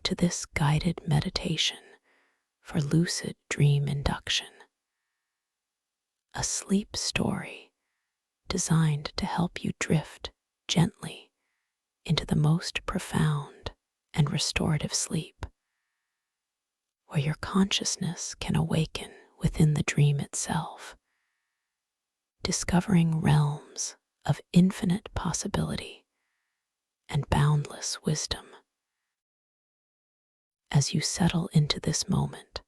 to this guided meditation for lucid dream induction, a sleep story designed to help you drift gently into the most profound and restorative sleep, where your consciousness can awaken within the dream itself, discovering realms of infinite possibility and boundless wisdom. As you settle into this moment,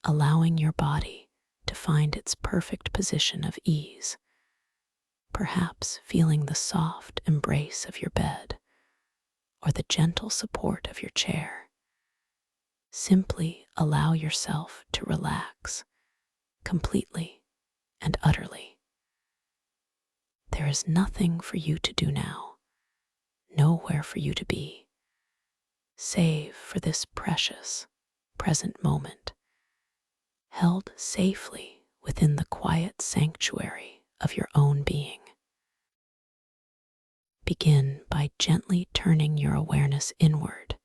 allowing your body to find its perfect position of ease, perhaps feeling the soft embrace of your bed or the gentle support of your chair, simply allow yourself to relax completely and utterly. There is nothing for you to do now, nowhere for you to be, save for this precious present moment, held safely within the quiet sanctuary of your own being. Begin by gently turning your awareness inward,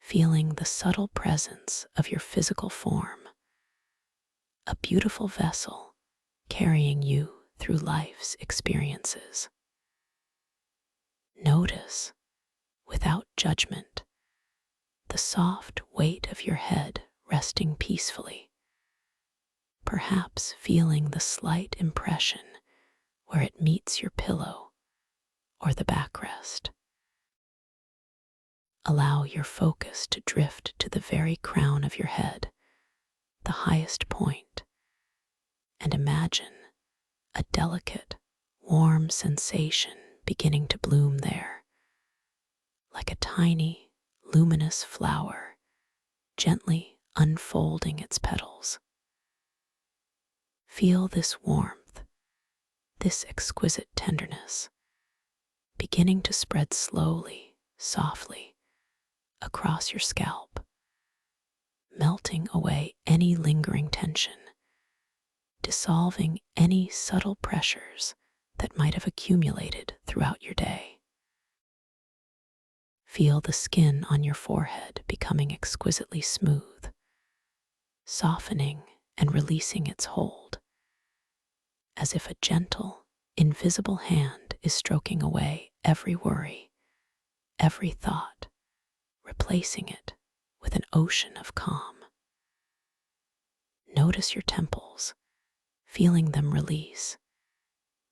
feeling the subtle presence of your physical form, a beautiful vessel carrying you through life's experiences. Notice, without judgment, the soft weight of your head resting peacefully, perhaps feeling the slight impression where it meets your pillow or the backrest. Allow your focus to drift to the very crown of your head, the highest point, and imagine a delicate, warm sensation beginning to bloom there, like a tiny, luminous flower gently unfolding its petals. Feel this warmth, this exquisite tenderness, beginning to spread slowly, softly, across your scalp, melting away any lingering tension, dissolving any subtle pressures that might have accumulated throughout your day. Feel the skin on your forehead becoming exquisitely smooth, softening and releasing its hold, as if a gentle, invisible hand is stroking away every worry, every thought, replacing it with an ocean of calm. Notice your temples, feeling them release,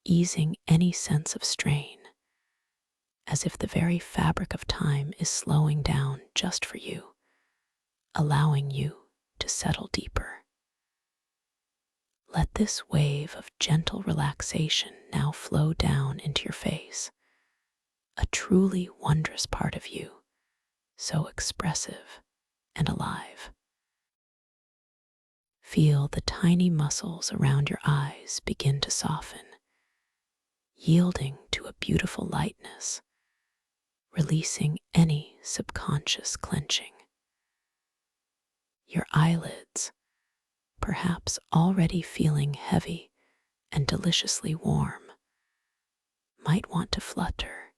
easing any sense of strain, as if the very fabric of time is slowing down just for you, allowing you to settle deeper. Let this wave of gentle relaxation now flow down into your face, a truly wondrous part of you, so expressive and alive. Feel the tiny muscles around your eyes begin to soften, yielding to a beautiful lightness, releasing any subconscious clenching. Your eyelids, perhaps already feeling heavy and deliciously warm, might want to flutter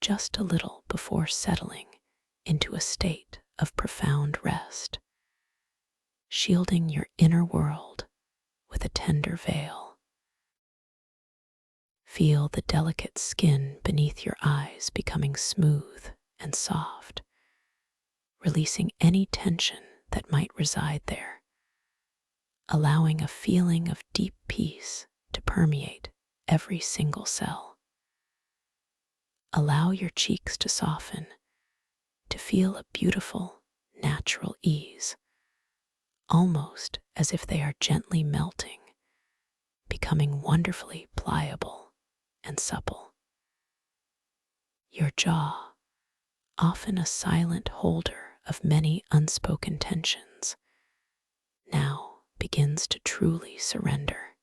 just a little before settling into a state of profound rest, shielding your inner world with a tender veil. Feel the delicate skin beneath your eyes becoming smooth and soft, releasing any tension that might reside there, allowing a feeling of deep peace to permeate every single cell. Allow your cheeks to soften, to feel a beautiful, natural ease, almost as if they are gently melting, becoming wonderfully pliable and supple. Your jaw, often a silent holder of many unspoken tensions, now begins to truly surrender.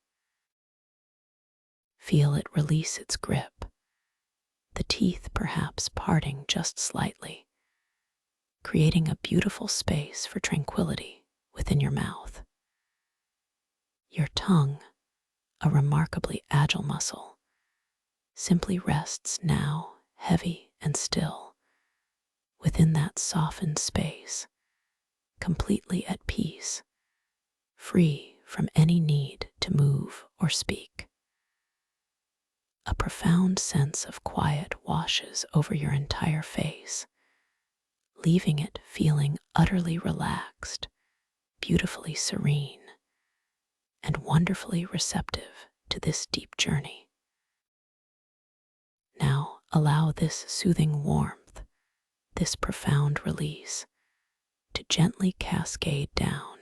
Feel it release its grip, the teeth perhaps parting just slightly, creating a beautiful space for tranquility within your mouth. Your tongue, a remarkably agile muscle, simply rests now heavy and still, with within that softened space, completely at peace, free from any need to move or speak. A profound sense of quiet washes over your entire face, leaving it feeling utterly relaxed, beautifully serene, and wonderfully receptive to this deep journey. Now allow this soothing warmth, this profound release, to gently cascade down,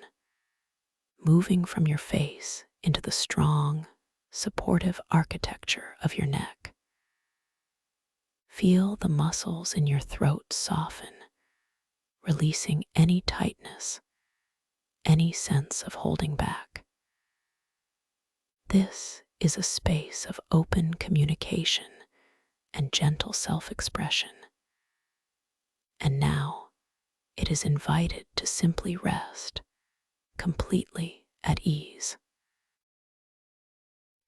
moving from your face into the strong, supportive architecture of your neck. Feel the muscles in your throat soften, releasing any tightness, any sense of holding back. This is a space of open communication and gentle self-expression. And now it is invited to simply rest, completely at ease.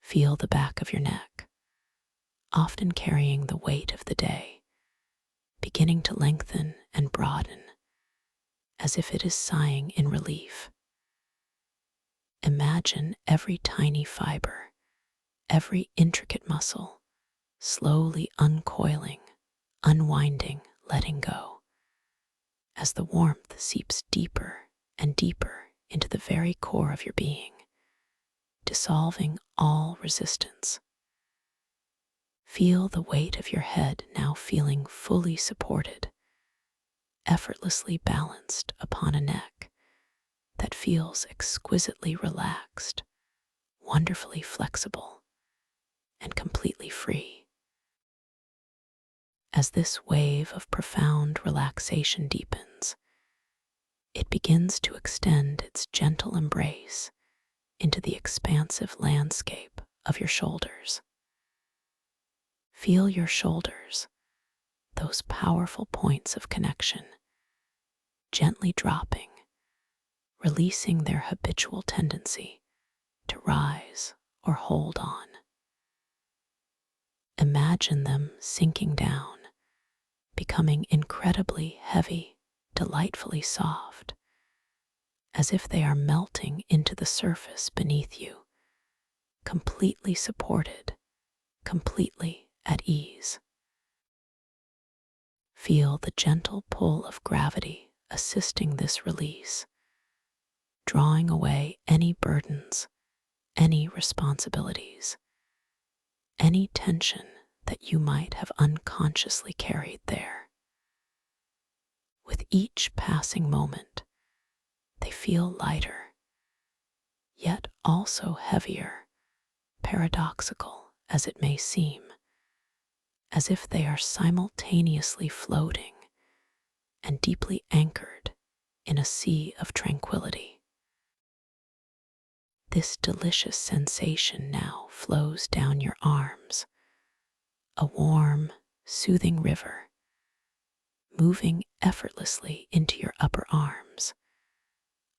Feel the back of your neck, often carrying the weight of the day, beginning to lengthen and broaden, as if it is sighing in relief. Imagine every tiny fiber, every intricate muscle, slowly uncoiling, unwinding, letting go, as the warmth seeps deeper and deeper into the very core of your being, dissolving all resistance. Feel the weight of your head now feeling fully supported, effortlessly balanced upon a neck that feels exquisitely relaxed, wonderfully flexible, and completely free. As this wave of profound relaxation deepens, it begins to extend its gentle embrace into the expansive landscape of your shoulders. Feel your shoulders, those powerful points of connection, gently dropping, releasing their habitual tendency to rise or hold on. Imagine them sinking down, becoming incredibly heavy, delightfully soft, as if they are melting into the surface beneath you, completely supported, completely at ease. Feel the gentle pull of gravity assisting this release, drawing away any burdens, any responsibilities, any tension that you might have unconsciously carried there. With each passing moment, they feel lighter, yet also heavier, paradoxical as it may seem, as if they are simultaneously floating and deeply anchored in a sea of tranquility. This delicious sensation now flows down your arms, a warm, soothing river, moving effortlessly into your upper arms,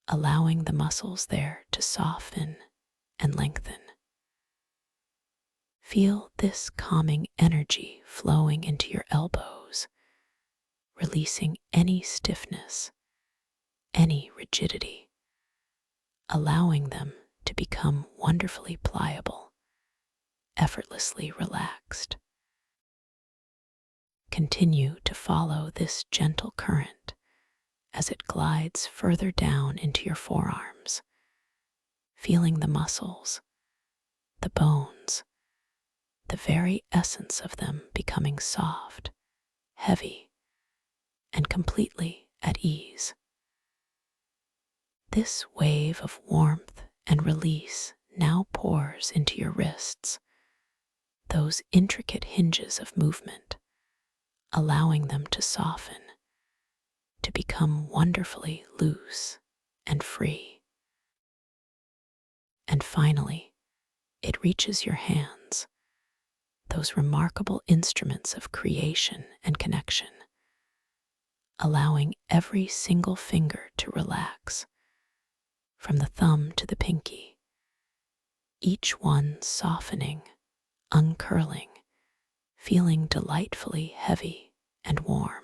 allowing the muscles there to soften and lengthen. Feel this calming energy flowing into your elbows, releasing any stiffness, any rigidity, allowing them to become wonderfully pliable, effortlessly relaxed. Continue to follow this gentle current as it glides further down into your forearms, feeling the muscles, the bones, the very essence of them becoming soft, heavy, and completely at ease. This wave of warmth and release now pours into your wrists, those intricate hinges of movement, allowing them to soften, to become wonderfully loose and free. And finally, it reaches your hands, those remarkable instruments of creation and connection, allowing every single finger to relax, from the thumb to the pinky, each one softening, uncurling, feeling delightfully heavy and warm.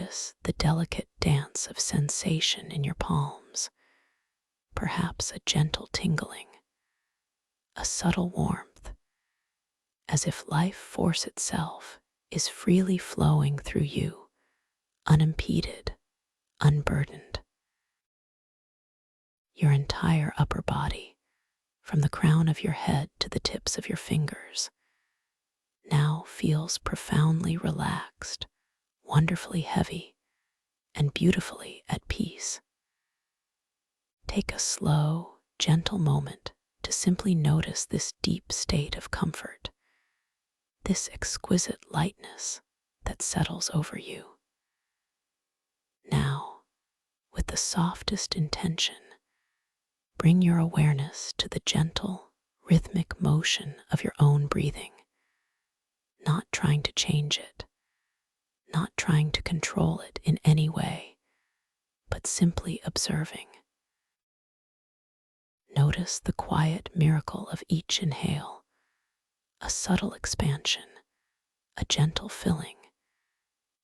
notice the delicate dance of sensation in your palms, perhaps a gentle tingling, a subtle warmth, as if life force itself is freely flowing through you, unimpeded, unburdened. Your entire upper body, from the crown of your head to the tips of your fingers, now feels profoundly relaxed, wonderfully heavy, and beautifully at peace. Take a slow, gentle moment to simply notice this deep state of comfort, this exquisite lightness that settles over you. Now, with the softest intention, bring your awareness to the gentle, rhythmic motion of your own breathing, not trying to change it, not trying to control it in any way, but simply observing. Notice the quiet miracle of each inhale, a subtle expansion, a gentle filling,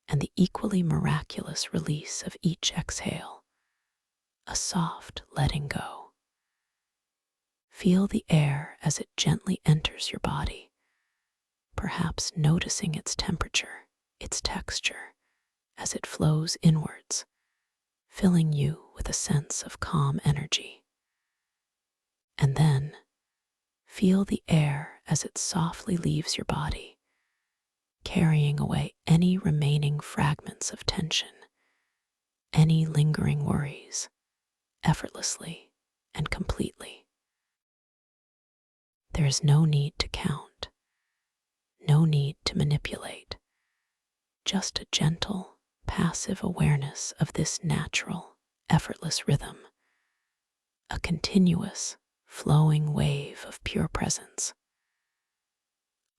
and the equally miraculous release of each exhale, a soft letting go. Feel the air as it gently enters your body, perhaps noticing its temperature, its texture, as it flows inwards, filling you with a sense of calm energy. And then, feel the air as it softly leaves your body, carrying away any remaining fragments of tension, any lingering worries, effortlessly and completely. There is no need to count, no need to manipulate, just a gentle, passive awareness of this natural, effortless rhythm, a continuous, flowing wave of pure presence.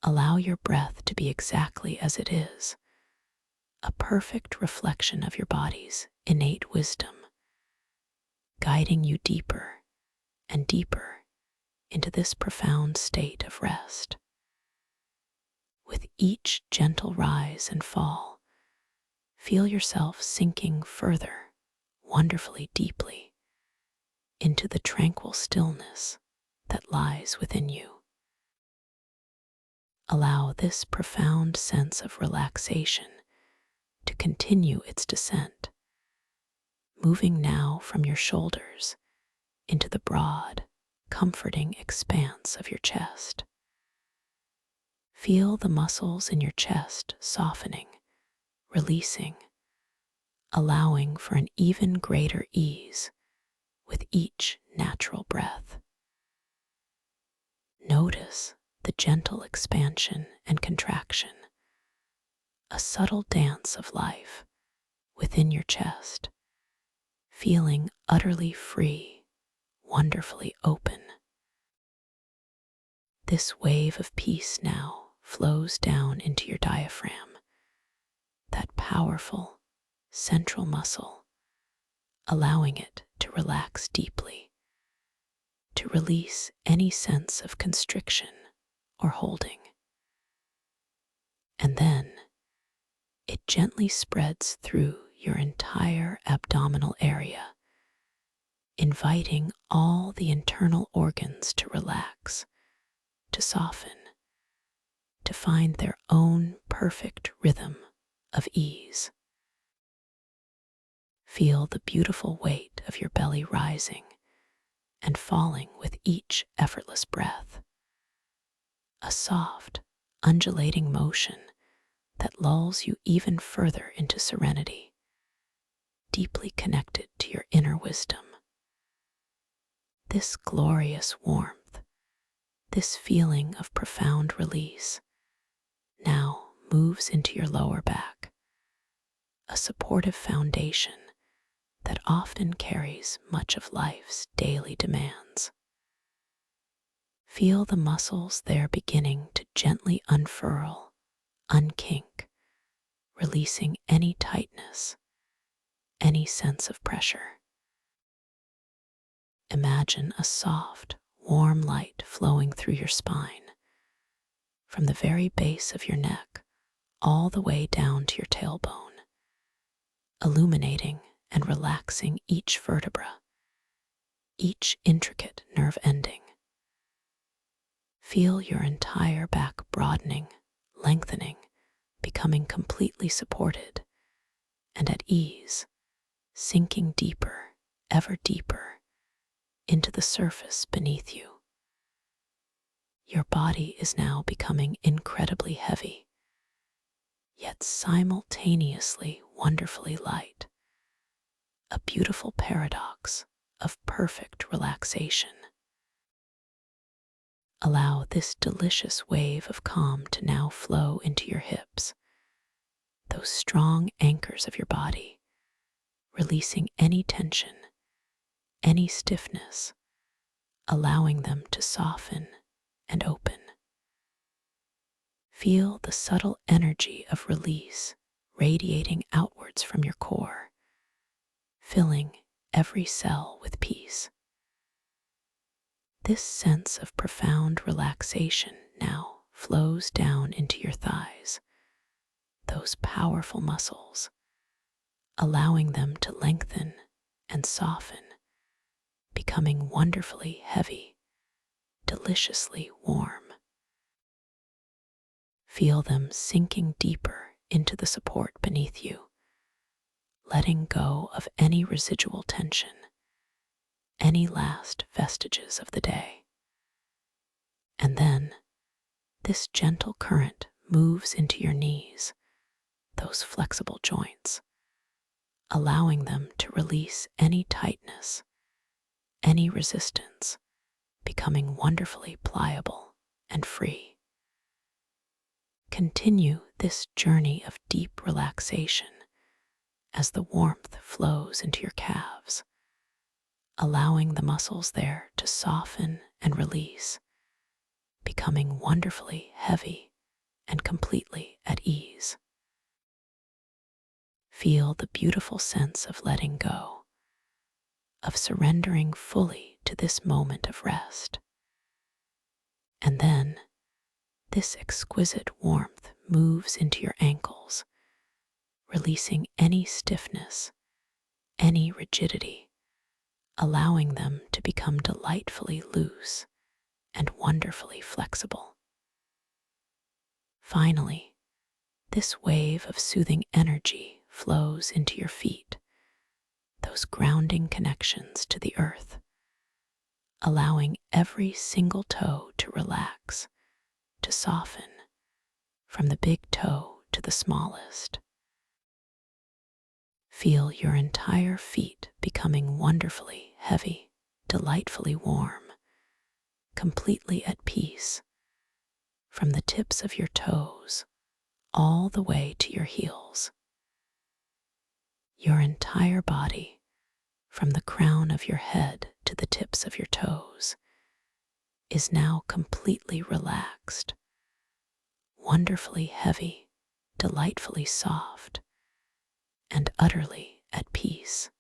Allow your breath to be exactly as it is, a perfect reflection of your body's innate wisdom, guiding you deeper and deeper into this profound state of rest. With each gentle rise and fall, feel yourself sinking further, wonderfully deeply, into the tranquil stillness that lies within you. Allow this profound sense of relaxation to continue its descent, moving now from your shoulders into the broad, comforting expanse of your chest. Feel the muscles in your chest softening, releasing, allowing for an even greater ease with each natural breath. Notice the gentle expansion and contraction, a subtle dance of life within your chest, feeling utterly free, wonderfully open. This wave of peace now flows down into your diaphragm, that powerful, central muscle, allowing it to relax deeply, to release any sense of constriction or holding. And then it gently spreads through your entire abdominal area, inviting all the internal organs to relax, to soften, to find their own perfect rhythm of ease. Feel the beautiful weight of your belly rising and falling with each effortless breath, a soft, undulating motion that lulls you even further into serenity, deeply connected to your inner wisdom. This glorious warmth, this feeling of profound release, now moves into your lower back, a supportive foundation that often carries much of life's daily demands. Feel the muscles there beginning to gently unfurl, unkink, releasing any tightness, any sense of pressure. Imagine a soft, warm light flowing through your spine, from the very base of your neck all the way down to your tailbone, illuminating and relaxing each vertebra, each intricate nerve ending. Feel your entire back broadening, lengthening, becoming completely supported and at ease, sinking deeper, ever deeper, into the surface beneath you. Your body is now becoming incredibly heavy, yet simultaneously wonderfully light, a beautiful paradox of perfect relaxation. Allow this delicious wave of calm to now flow into your hips, those strong anchors of your body, releasing any tension, any stiffness, allowing them to soften and open. Feel the subtle energy of release radiating outwards from your core, filling every cell with peace. This sense of profound relaxation now flows down into your thighs, those powerful muscles, allowing them to lengthen and soften, becoming wonderfully heavy, deliciously warm. Feel them sinking deeper into the support beneath you, letting go of any residual tension, any last vestiges of the day. And then this gentle current moves into your knees, those flexible joints, allowing them to release any tightness, any resistance, becoming wonderfully pliable and free. Continue this journey of deep relaxation as the warmth flows into your calves, allowing the muscles there to soften and release, becoming wonderfully heavy and completely at ease. Feel the beautiful sense of letting go, of surrendering fully to this moment of rest. And then this exquisite warmth moves into your ankles, releasing any stiffness, any rigidity, allowing them to become delightfully loose and wonderfully flexible. Finally, this wave of soothing energy flows into your feet, those grounding connections to the earth, allowing every single toe to relax, to soften, from the big toe to the smallest. Feel your entire feet becoming wonderfully heavy, delightfully warm, completely at peace, from the tips of your toes all the way to your heels. Your entire body, from the crown of your head to the tips of your toes, is now completely relaxed, wonderfully heavy, delightfully soft, and utterly at peace.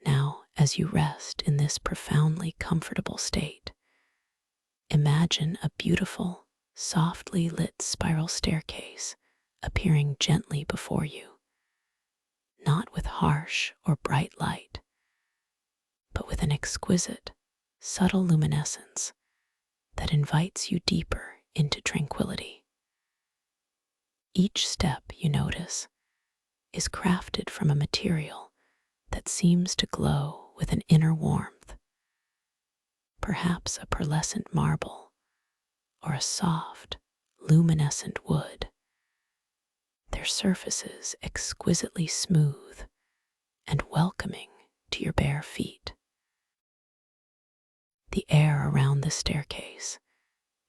Now, as you rest in this profoundly comfortable state, imagine a beautiful, softly lit spiral staircase appearing gently before you, not with harsh or bright light, but with an exquisite, subtle luminescence that invites you deeper into tranquility. Each step, you notice, is crafted from a material that seems to glow with an inner warmth, perhaps a pearlescent marble or a soft, luminescent wood, their surfaces exquisitely smooth and welcoming to your bare feet. The air around the staircase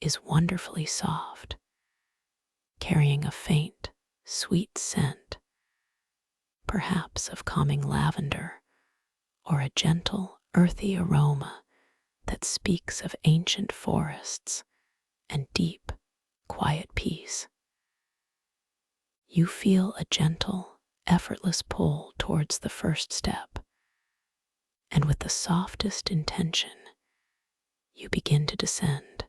is wonderfully soft, carrying a faint, sweet scent, perhaps of calming lavender or a gentle, earthy aroma that speaks of ancient forests and deep, quiet peace. You feel a gentle, effortless pull towards the first step, and with the softest intention, you begin to descend,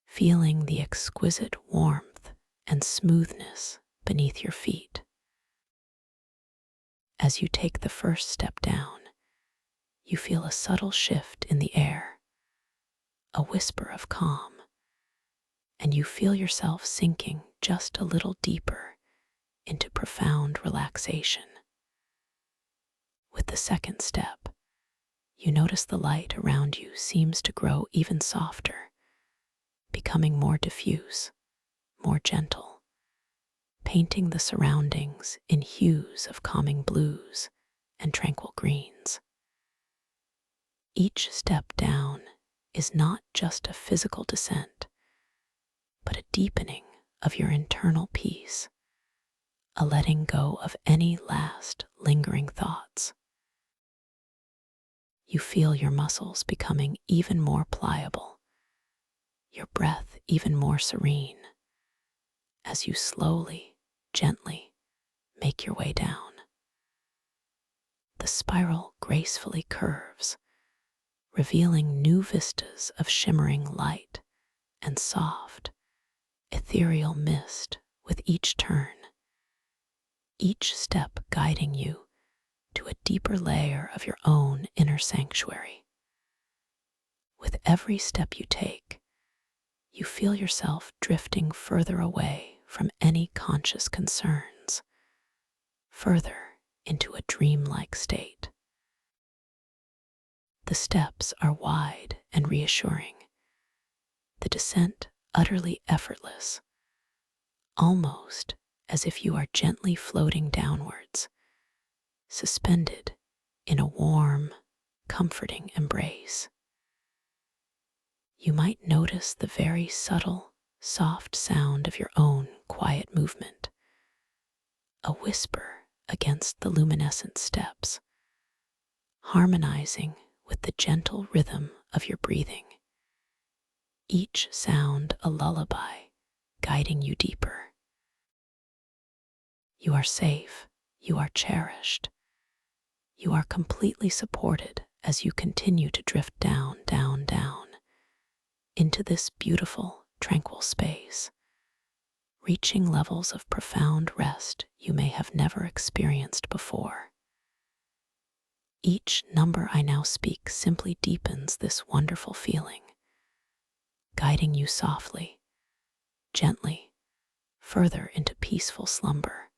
feeling the exquisite warmth and smoothness beneath your feet. As you take the first step down, you feel a subtle shift in the air, a whisper of calm, and you feel yourself sinking just a little deeper into profound relaxation. With the second step, you notice the light around you seems to grow even softer, becoming more diffuse, more gentle, painting the surroundings in hues of calming blues and tranquil greens. Each step down is not just a physical descent, but a deepening of your internal peace, a letting go of any last lingering thoughts. You feel your muscles becoming even more pliable, your breath even more serene, as you slowly, gently make your way down. The spiral gracefully curves, revealing new vistas of shimmering light and soft, ethereal mist with each turn, each step guiding you to a deeper layer of your own inner sanctuary. With every step you take, you feel yourself drifting further away from any conscious concerns, further into a dreamlike state. The steps are wide and reassuring, the descent utterly effortless, almost as if you are gently floating downwards, suspended in a warm, comforting embrace. You might notice the very subtle, soft sound of your own quiet movement, a whisper against the luminescent steps, harmonizing with the gentle rhythm of your breathing. Each sound a lullaby, guiding you deeper. You are safe, you are cherished, you are completely supported as you continue to drift down, down, down into this beautiful, tranquil space, reaching levels of profound rest you may have never experienced before. Each number I now speak simply deepens this wonderful feeling, guiding you softly, gently, further into peaceful slumber,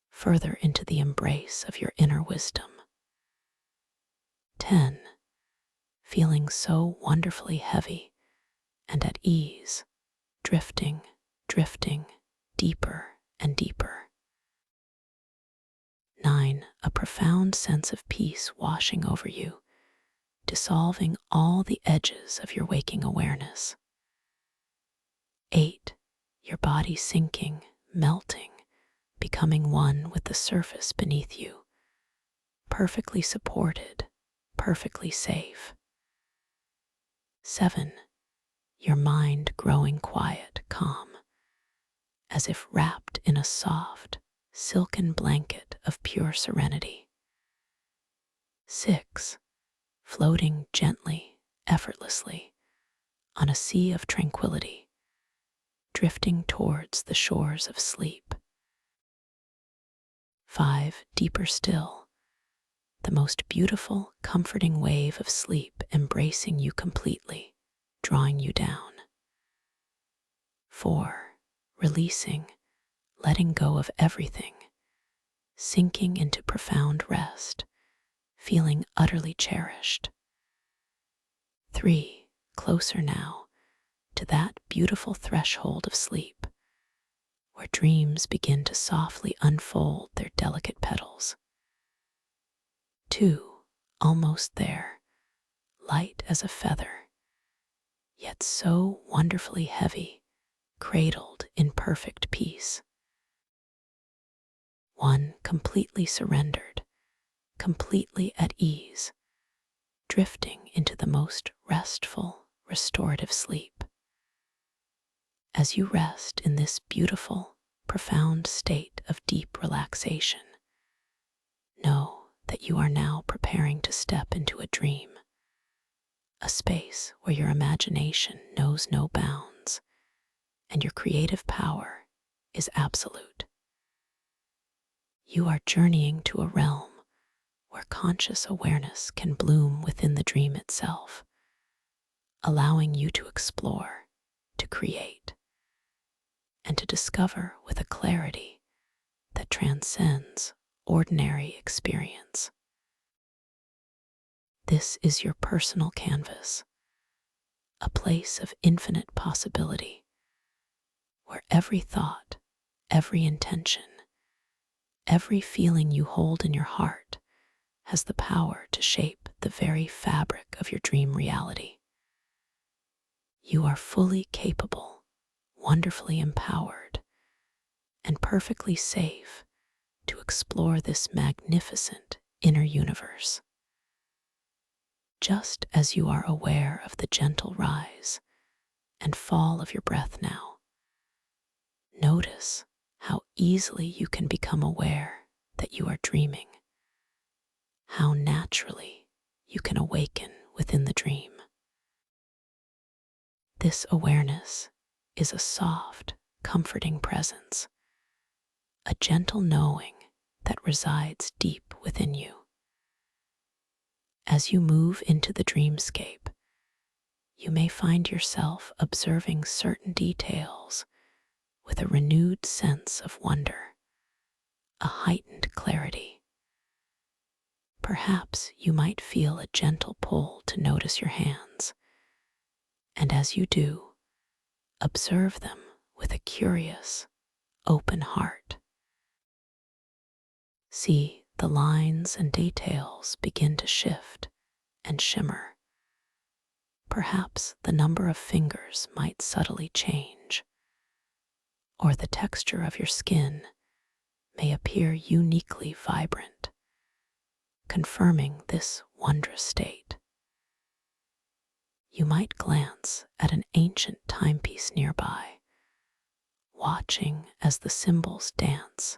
further into the embrace of your inner wisdom. 10. Feeling so wonderfully heavy and at ease, drifting, drifting, deeper and deeper. 9. A profound sense of peace washing over you, dissolving all the edges of your waking awareness. 8. Your body sinking, melting, becoming one with the surface beneath you, perfectly supported, perfectly safe. 7. Your mind growing quiet, calm, as if wrapped in a soft, silken blanket of pure serenity. 6. Floating gently, effortlessly, on a sea of tranquility, drifting towards the shores of sleep. 5. Deeper still, the most beautiful, comforting wave of sleep embracing you completely, drawing you down. 4. Releasing, letting go of everything, sinking into profound rest, feeling utterly cherished. 3. Closer now to that beautiful threshold of sleep, where dreams begin to softly unfold their delicate petals. 2. Almost there, light as a feather, yet so wonderfully heavy, cradled in perfect peace. 1. Completely surrendered, completely at ease, drifting into the most restful, restorative sleep. As you rest in this beautiful, profound state of deep relaxation, know that you are now preparing to step into a dream, a space where your imagination knows no bounds and your creative power is absolute. You are journeying to a realm where conscious awareness can bloom within the dream itself, allowing you to explore, to create, and to discover with a clarity that transcends ordinary experience. This is your personal canvas, a place of infinite possibility, where every thought, every intention, every feeling you hold in your heart has the power to shape the very fabric of your dream reality. You are fully capable, wonderfully empowered, and perfectly safe to explore this magnificent inner universe. Just as you are aware of the gentle rise and fall of your breath now, notice how easily you can become aware that you are dreaming, how naturally you can awaken within the dream. This awareness is a soft, comforting presence, a gentle knowing that resides deep within you. As you move into the dreamscape, you may find yourself observing certain details with a renewed sense of wonder, a heightened clarity. Perhaps you might feel a gentle pull to notice your hands, and as you do, observe them with a curious, open heart. See the lines and details begin to shift and shimmer. Perhaps the number of fingers might subtly change, or the texture of your skin may appear uniquely vibrant, confirming this wondrous state. You might glance at an ancient timepiece nearby, watching as the symbols dance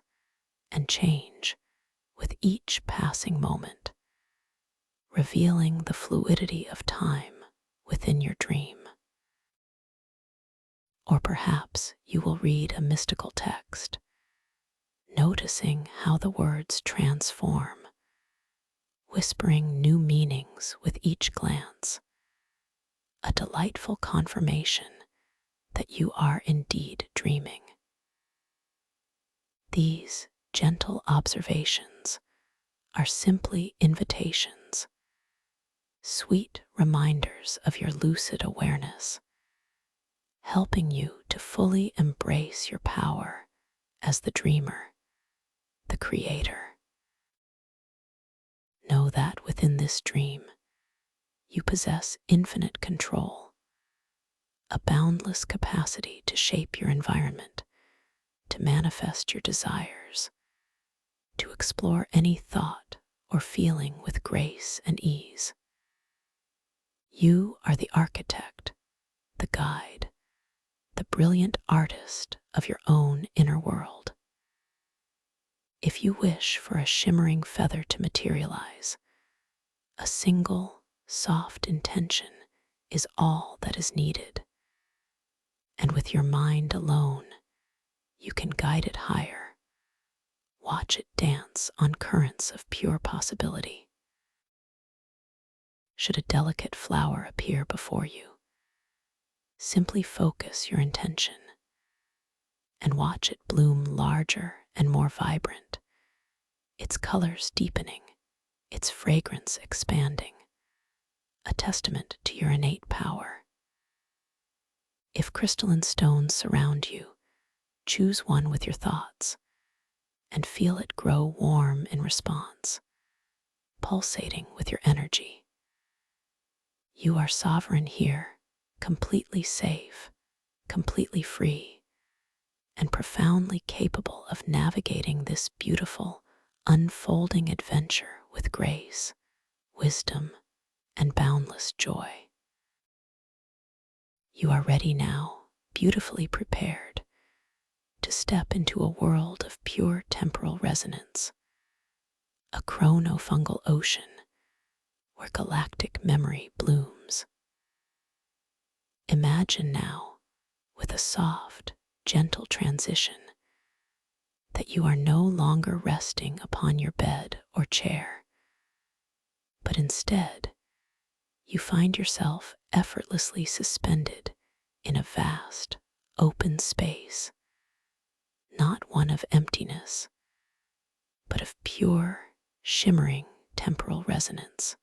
and change with each passing moment, revealing the fluidity of time within your dream. Or perhaps you will read a mystical text, noticing how the words transform, whispering new meanings with each glance, a delightful confirmation that you are indeed dreaming. These gentle observations are simply invitations, sweet reminders of your lucid awareness, helping you to fully embrace your power as the dreamer, the creator. Know that within this dream, you possess infinite control, a boundless capacity to shape your environment, to manifest your desires, to explore any thought or feeling with grace and ease. You are the architect, the guide, the brilliant artist of your own inner world. If you wish for a shimmering feather to materialize, a single, soft intention is all that is needed. And with your mind alone, you can guide it higher. Watch it dance on currents of pure possibility. Should a delicate flower appear before you, simply focus your intention and watch it bloom larger and more vibrant, its colors deepening, its fragrance expanding, a testament to your innate power. If crystalline stones surround you, choose one with your thoughts and feel it grow warm in response, pulsating with your energy. You are sovereign here, completely safe, completely free, and profoundly capable of navigating this beautiful, unfolding adventure with grace, wisdom, and boundless joy. You are ready now, beautifully prepared, to step into a world of pure temporal resonance, a Chrono-Fungal Ocean where galactic memory blooms. Imagine now, with a soft, gentle transition, that that you are no longer resting upon your bed or chair, but instead you find yourself effortlessly suspended in a vast, open space, not one of emptiness, but of pure, shimmering temporal resonance.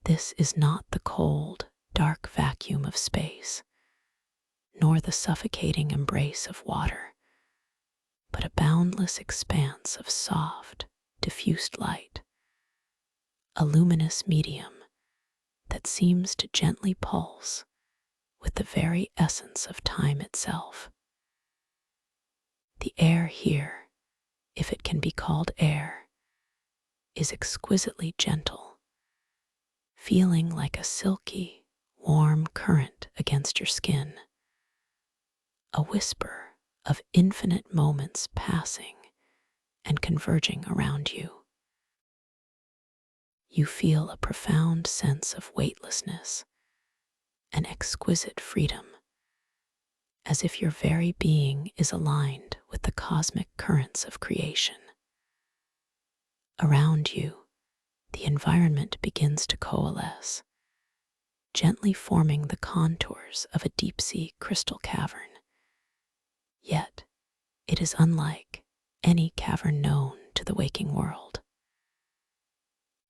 This is not the cold, dark vacuum of space, nor the suffocating embrace of water, but a boundless expanse of soft, diffused light, a luminous medium that seems to gently pulse with the very essence of time itself. The air here, if it can be called air, is exquisitely gentle, feeling like a silky, warm current against your skin, a whisper of infinite moments passing and converging around you. You feel a profound sense of weightlessness, an exquisite freedom, as if your very being is aligned with the cosmic currents of creation. Around you, the environment begins to coalesce, gently forming the contours of a deep-sea crystal cavern. Yet, it is unlike any cavern known to the waking world.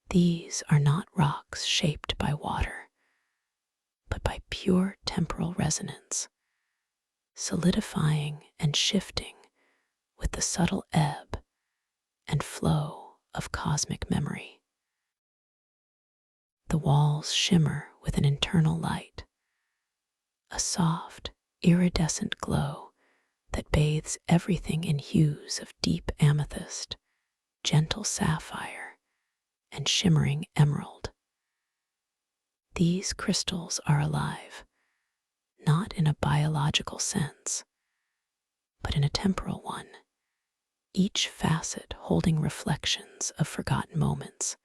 These are not rocks shaped by water, but by pure temporal resonance, solidifying and shifting with the subtle ebb and flow of cosmic memory. The walls shimmer with an internal light, a soft, iridescent glow that bathes everything in hues of deep amethyst, gentle sapphire, and shimmering emerald. These crystals are alive, not in a biological sense, but in a temporal one, each facet holding reflections of forgotten moments,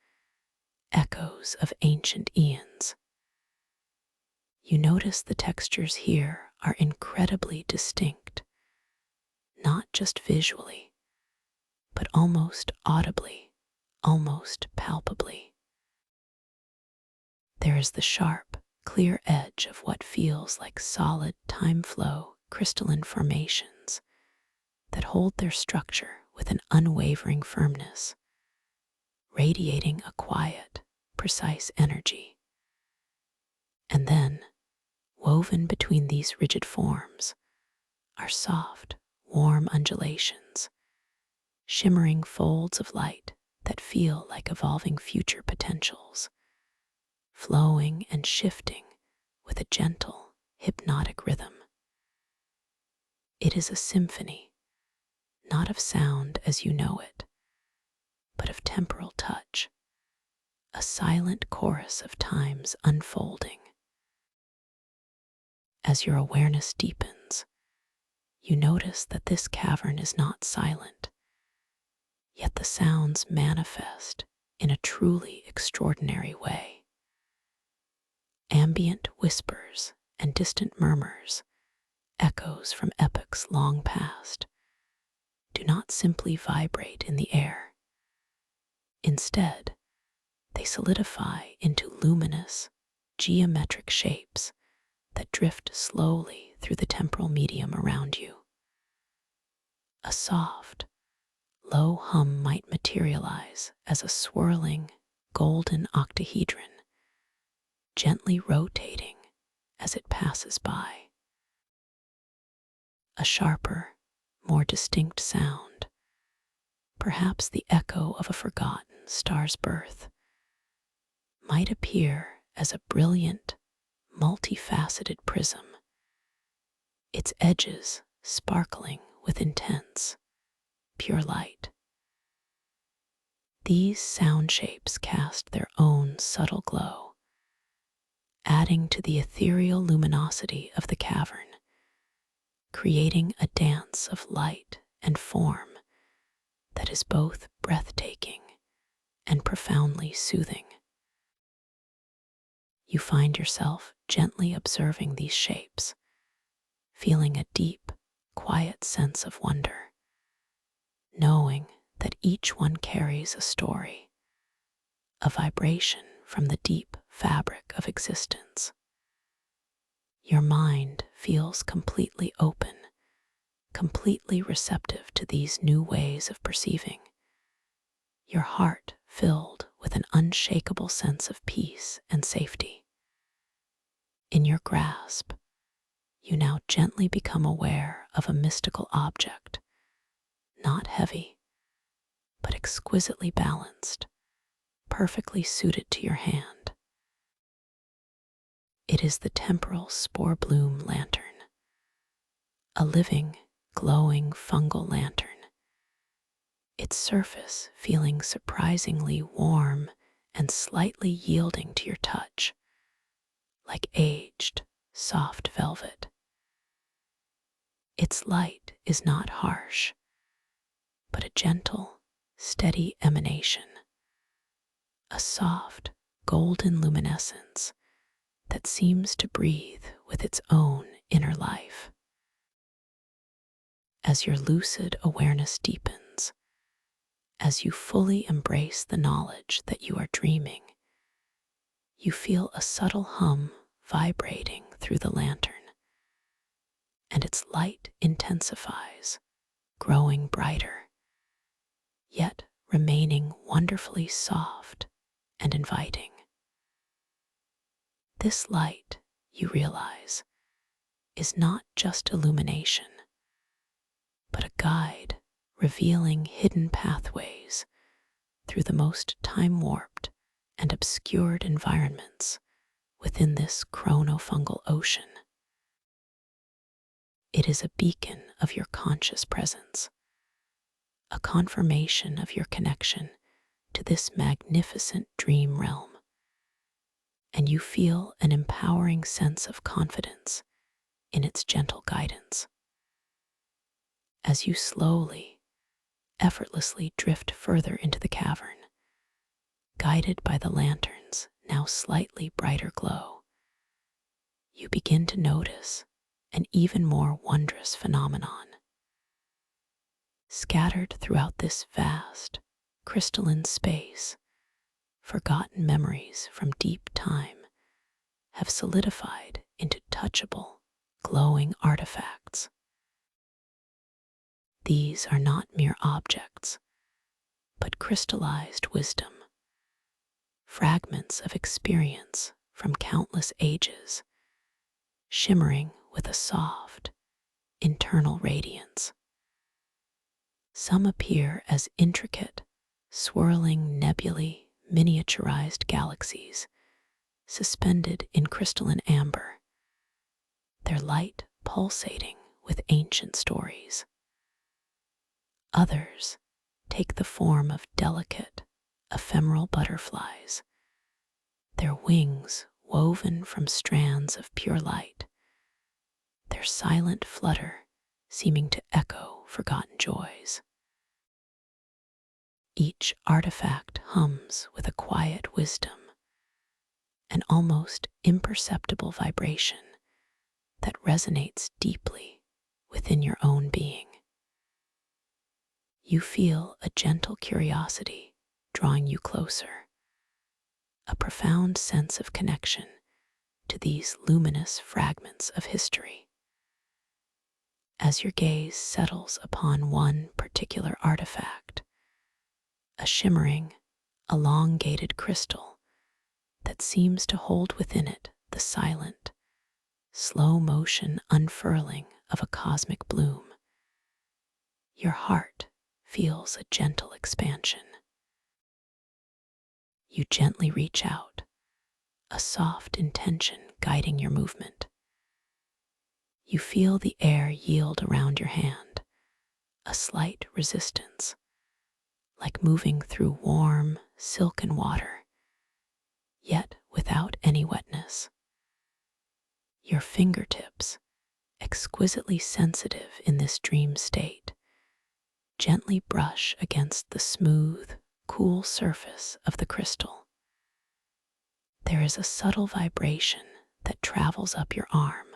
echoes of ancient eons. You notice the textures here are incredibly distinct, not just visually, but almost audibly, almost palpably. There is the sharp, clear edge of what feels like solid time flow crystalline formations that hold their structure with an unwavering firmness, radiating a quiet, precise energy. And then, woven between these rigid forms, are soft, warm undulations, shimmering folds of light that feel like evolving future potentials, flowing and shifting with a gentle, hypnotic rhythm. It is a symphony, not of sound as you know it, but of temporal touch, a silent chorus of time's unfolding. As your awareness deepens, you notice that this cavern is not silent, yet the sounds manifest in a truly extraordinary way. Ambient whispers and distant murmurs, echoes from epochs long past, do not simply vibrate in the air. Instead, they solidify into luminous, geometric shapes that drift slowly through the temporal medium around you. A soft, low hum might materialize as a swirling, golden octahedron, gently rotating as it passes by. A sharper, more distinct sound, perhaps the echo of a forgotten star's birth, might appear as a brilliant, multifaceted prism, its edges sparkling with intense, pure light. These sound shapes cast their own subtle glow, adding to the ethereal luminosity of the cavern, creating a dance of light and form that is both breathtaking and profoundly soothing. You find yourself gently observing these shapes, feeling a deep, quiet sense of wonder. knowing that each one carries a story, a vibration from the deep fabric of existence. Your mind feels completely open, completely receptive to these new ways of perceiving. Your heart filled with an unshakable sense of peace and safety. In your grasp, you now gently become aware of a mystical object, not heavy, but exquisitely balanced, perfectly suited to your hand. It is the temporal spore bloom lantern, a living, glowing fungal lantern, its surface feeling surprisingly warm and slightly yielding to your touch, like aged, soft velvet. Its light is not harsh, but a gentle, steady emanation, a soft, golden luminescence that seems to breathe with its own inner life. As your lucid awareness deepens, as you fully embrace the knowledge that you are dreaming, you feel a subtle hum vibrating through the lantern, and its light intensifies, growing brighter, yet remaining wonderfully soft and inviting. This light, you realize, is not just illumination, but a guide revealing hidden pathways through the most time-warped and obscured environments within this Chrono-Fungal Ocean. It is a beacon of your conscious presence, a confirmation of your connection to this magnificent dream realm, and you feel an empowering sense of confidence in its gentle guidance. As you slowly, effortlessly drift further into the cavern, guided by the lantern's now slightly brighter glow, you begin to notice an even more wondrous phenomenon. Scattered throughout this vast, crystalline space, forgotten memories from deep time have solidified into touchable, glowing artifacts. These are not mere objects, but crystallized wisdom, fragments of experience from countless ages, shimmering with a soft, internal radiance. Some appear as intricate, swirling nebulae, miniaturized galaxies, suspended in crystalline amber, their light pulsating with ancient stories. Others take the form of delicate, ephemeral butterflies, their wings woven from strands of pure light, their silent flutter seeming to echo forgotten joys. Each artifact hums with a quiet wisdom, an almost imperceptible vibration that resonates deeply within your own being. You feel a gentle curiosity drawing you closer, a profound sense of connection to these luminous fragments of history. As your gaze settles upon one particular artifact, a shimmering, elongated crystal that seems to hold within it the silent, slow motion unfurling of a cosmic bloom, your heart feels a gentle expansion. You gently reach out, a soft intention guiding your movement. You feel the air yield around your hand, a slight resistance, like moving through warm, silken water, yet without any wetness. Your fingertips, exquisitely sensitive in this dream state, gently brush against the smooth, cool surface of the crystal. There is a subtle vibration that travels up your arm,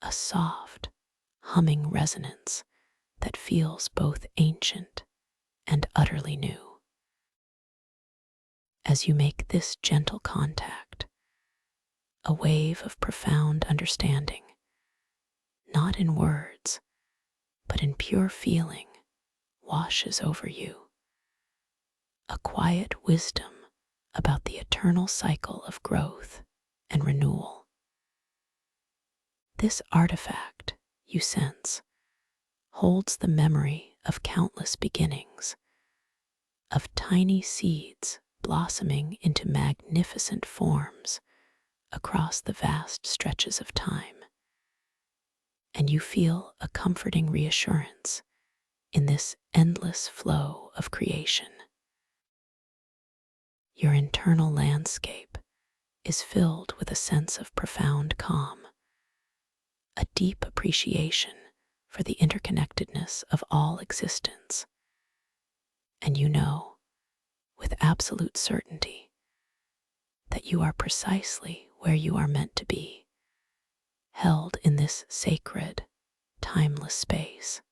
a soft, humming resonance that feels both ancient and utterly new. As you make this gentle contact, a wave of profound understanding, not in words, but in pure feeling, washes over you. A quiet wisdom about the eternal cycle of growth and renewal. This artifact, you sense, holds the memory of countless beginnings, of tiny seeds blossoming into magnificent forms across the vast stretches of time. And you feel a comforting reassurance in this endless flow of creation. Your internal landscape is filled with a sense of profound calm, a deep appreciation for the interconnectedness of all existence. And you know, with absolute certainty, that you are precisely where you are meant to be, held in this sacred, timeless space.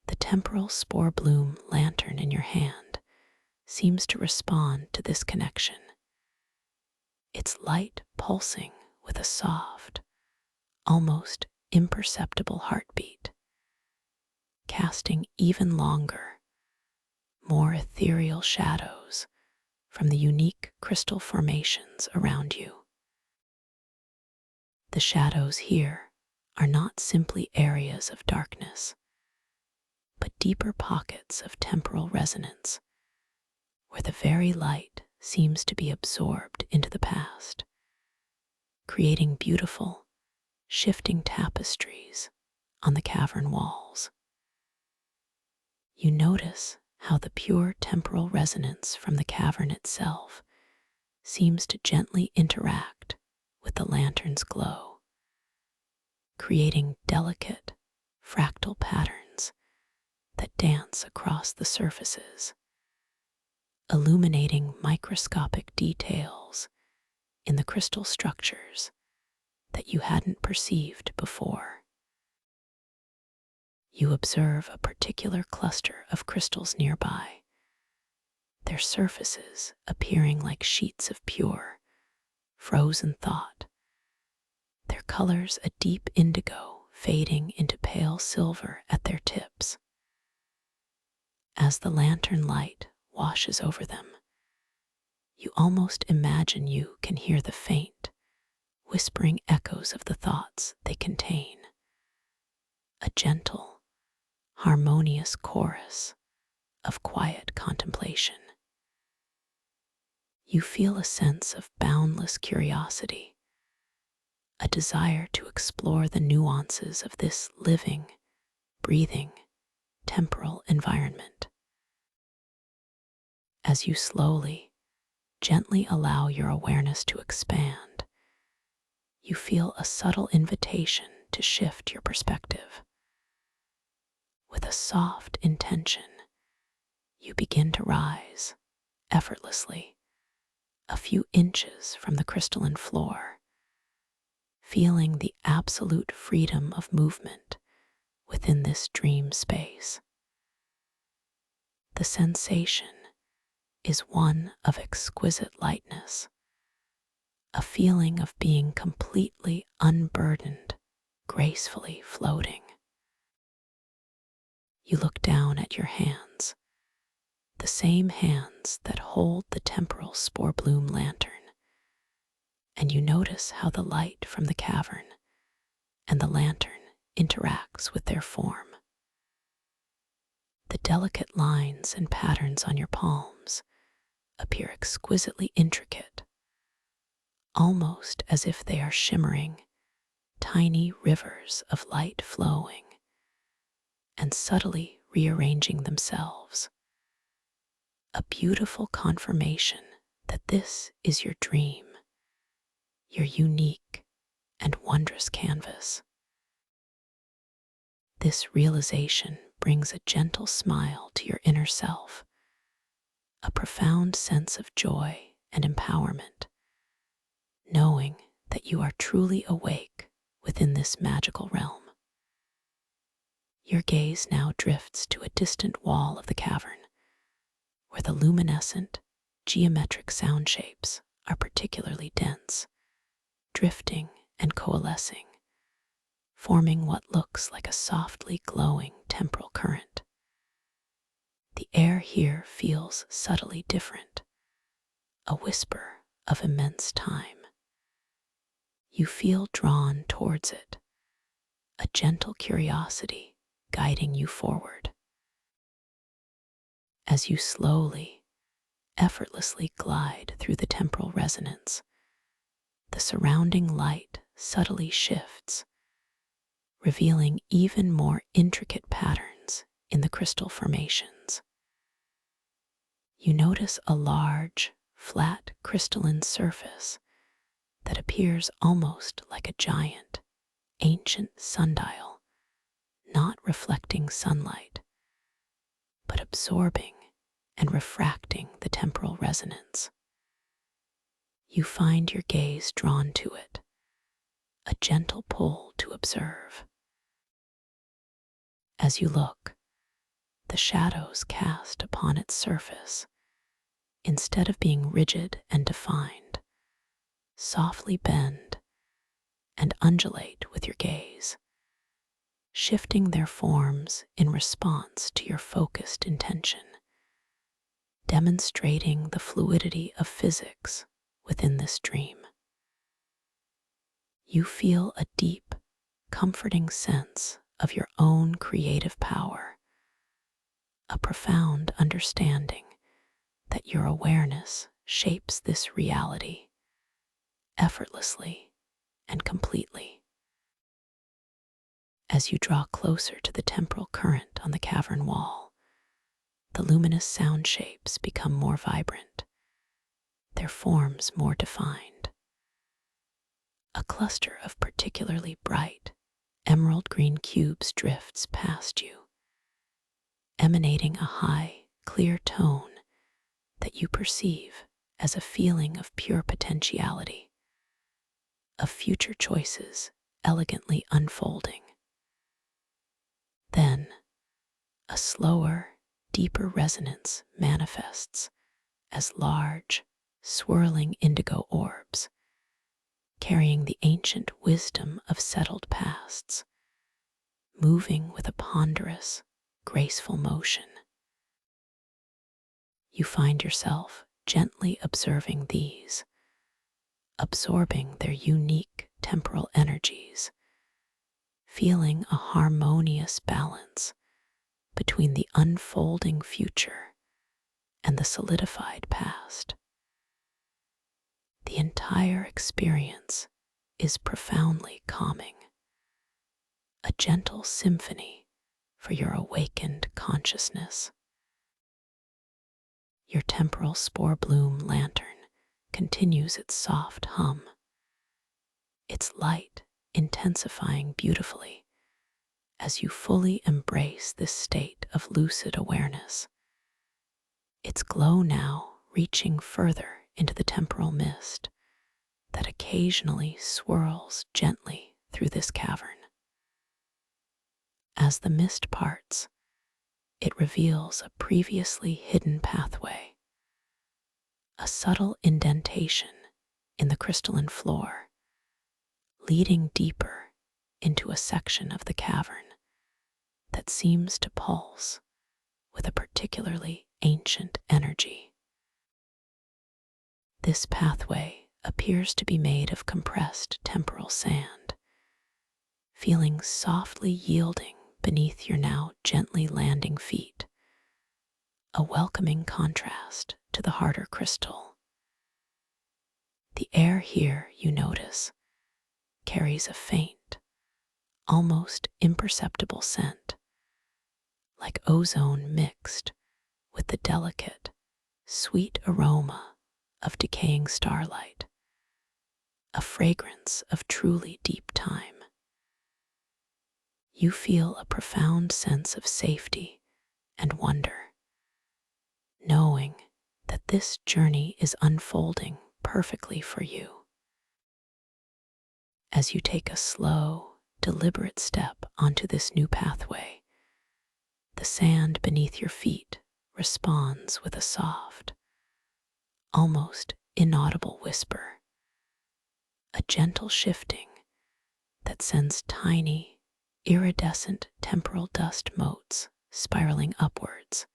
The temporal spore bloom lantern in your hand seems to respond to this connection, its light pulsing with a soft, almost imperceptible heartbeat, casting even longer, more ethereal shadows from the unique crystal formations around you. The shadows here are not simply areas of darkness, but deeper pockets of temporal resonance, where the very light seems to be absorbed into the past, creating beautiful, shifting tapestries on the cavern walls. You notice how the pure temporal resonance from the cavern itself seems to gently interact with the lantern's glow, creating delicate, fractal patterns that dance across the surfaces, illuminating microscopic details in the crystal structures that you hadn't perceived before. You observe a particular cluster of crystals nearby, their surfaces appearing like sheets of pure, frozen thought, their colors a deep indigo fading into pale silver at their tips. As the lantern light washes over them, you almost imagine you can hear the faint, whispering echoes of the thoughts they contain, a gentle, harmonious chorus of quiet contemplation. You feel a sense of boundless curiosity, a desire to explore the nuances of this living, breathing, temporal environment. As you slowly, gently allow your awareness to expand, you feel a subtle invitation to shift your perspective. With a soft intention, you begin to rise, effortlessly, a few inches from the crystalline floor, feeling the absolute freedom of movement within this dream space. The sensation is one of exquisite lightness, a feeling of being completely unburdened, gracefully floating. You look down at your hands, the same hands that hold the temporal spore bloom lantern, and you notice how the light from the cavern and the lantern interacts with their form. The delicate lines and patterns on your palms appear exquisitely intricate, almost as if they are shimmering, tiny rivers of light flowing and subtly rearranging themselves. A beautiful confirmation that this is your dream, your unique and wondrous canvas. This realization brings a gentle smile to your inner self, a profound sense of joy and empowerment, knowing that you are truly awake within this magical realm. Your gaze now drifts to a distant wall of the cavern, where the luminescent, geometric sound shapes are particularly dense, drifting and coalescing, forming what looks like a softly glowing temporal current. The air here feels subtly different, a whisper of immense time. You feel drawn towards it, a gentle curiosity guiding you forward. As you slowly, effortlessly glide through the temporal resonance, the surrounding light subtly shifts, revealing even more intricate patterns in the crystal formations. You notice a large, flat crystalline surface that appears almost like a giant, ancient sundial, not reflecting sunlight, but absorbing and refracting the temporal resonance. You find your gaze drawn to it, a gentle pull to observe. As you look, the shadows cast upon its surface, instead of being rigid and defined, softly bend and undulate with your gaze, shifting their forms in response to your focused intention, demonstrating the fluidity of physics within this dream. You feel a deep, comforting sense of your own creative power, a profound understanding that your awareness shapes this reality effortlessly and completely. As you draw closer to the temporal current on the cavern wall, the luminous sound shapes become more vibrant, their forms more defined. A cluster of particularly bright, emerald green cubes drifts past you, emanating a high, clear tone that you perceive as a feeling of pure potentiality, of future choices elegantly unfolding. Then, a slower, deeper resonance manifests as large, swirling indigo orbs, carrying the ancient wisdom of settled pasts, moving with a ponderous, graceful motion. You find yourself gently observing these, absorbing their unique temporal energies, feeling a harmonious balance between the unfolding future and the solidified past. The entire experience is profoundly calming, a gentle symphony for your awakened consciousness. Your temporal spore bloom lantern continues its soft hum, its light intensifying beautifully as you fully embrace this state of lucid awareness, its glow now reaching further into the temporal mist that occasionally swirls gently through this cavern. As the mist parts, it reveals a previously hidden pathway, a subtle indentation in the crystalline floor, leading deeper into a section of the cavern that seems to pulse with a particularly ancient energy. This pathway appears to be made of compressed temporal sand, feeling softly yielding beneath your now gently landing feet, a welcoming contrast to the harder crystal. The air here, you notice, carries a faint, almost imperceptible scent, like ozone mixed with the delicate, sweet aroma of decaying starlight, a fragrance of truly deep time. You feel a profound sense of safety and wonder, knowing that this journey is unfolding perfectly for you. As you take a slow, deliberate step onto this new pathway, The sand beneath your feet responds with a soft, almost inaudible whisper, a gentle shifting that sends tiny, iridescent temporal dust motes spiraling upwards,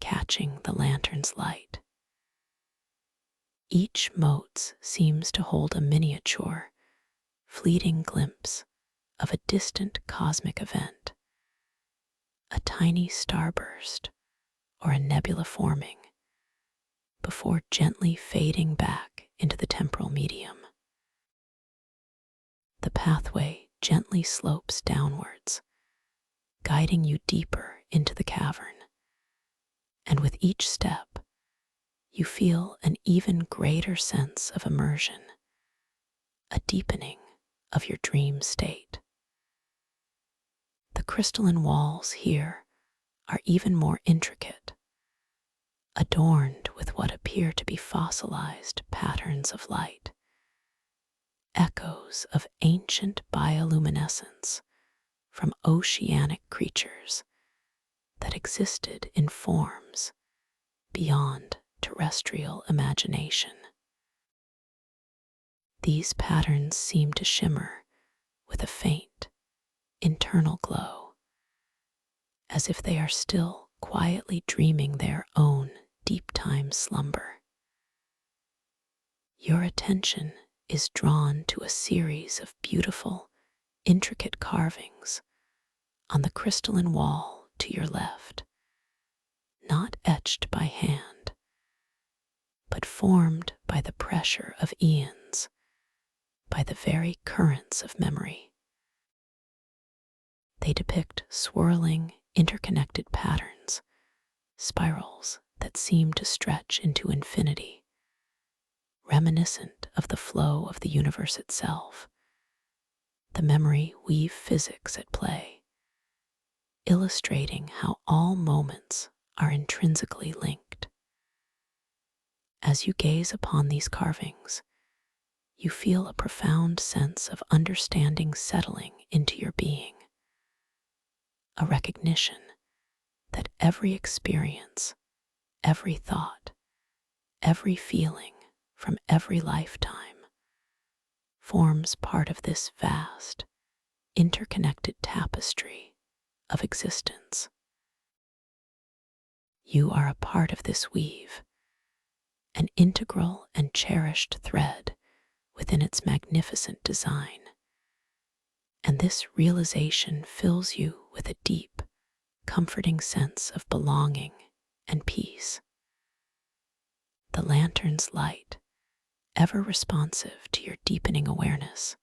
catching the lantern's light. Each mote seems to hold a miniature, fleeting glimpse of a distant cosmic event, a tiny starburst or a nebula forming, before gently fading back into the temporal medium. The pathway gently slopes downwards, guiding you deeper into the cavern, and with each step, you feel an even greater sense of immersion, a deepening of your dream state. The crystalline walls here are even more intricate, adorned with what appear to be fossilized patterns of light, echoes of ancient bioluminescence from oceanic creatures that existed in forms beyond terrestrial imagination. These patterns seem to shimmer with a faint, internal glow, as if they are still quietly dreaming their own deep-time slumber. Your attention is drawn to a series of beautiful, intricate carvings on the crystalline wall to your left, not etched by hand, but formed by the pressure of eons, by the very currents of memory. They depict swirling, interconnected patterns, spirals that seem to stretch into infinity, reminiscent of the flow of the universe itself, the memory weave physics at play, illustrating how all moments are intrinsically linked. As you gaze upon these carvings, you feel a profound sense of understanding settling into your being, a recognition that every experience, every thought, every feeling from every lifetime forms part of this vast, interconnected tapestry of existence. You are a part of this weave, an integral and cherished thread within its magnificent design, and this realization fills you with a deep, comforting sense of belonging and peace. The lantern's light, ever responsive to your deepening awareness,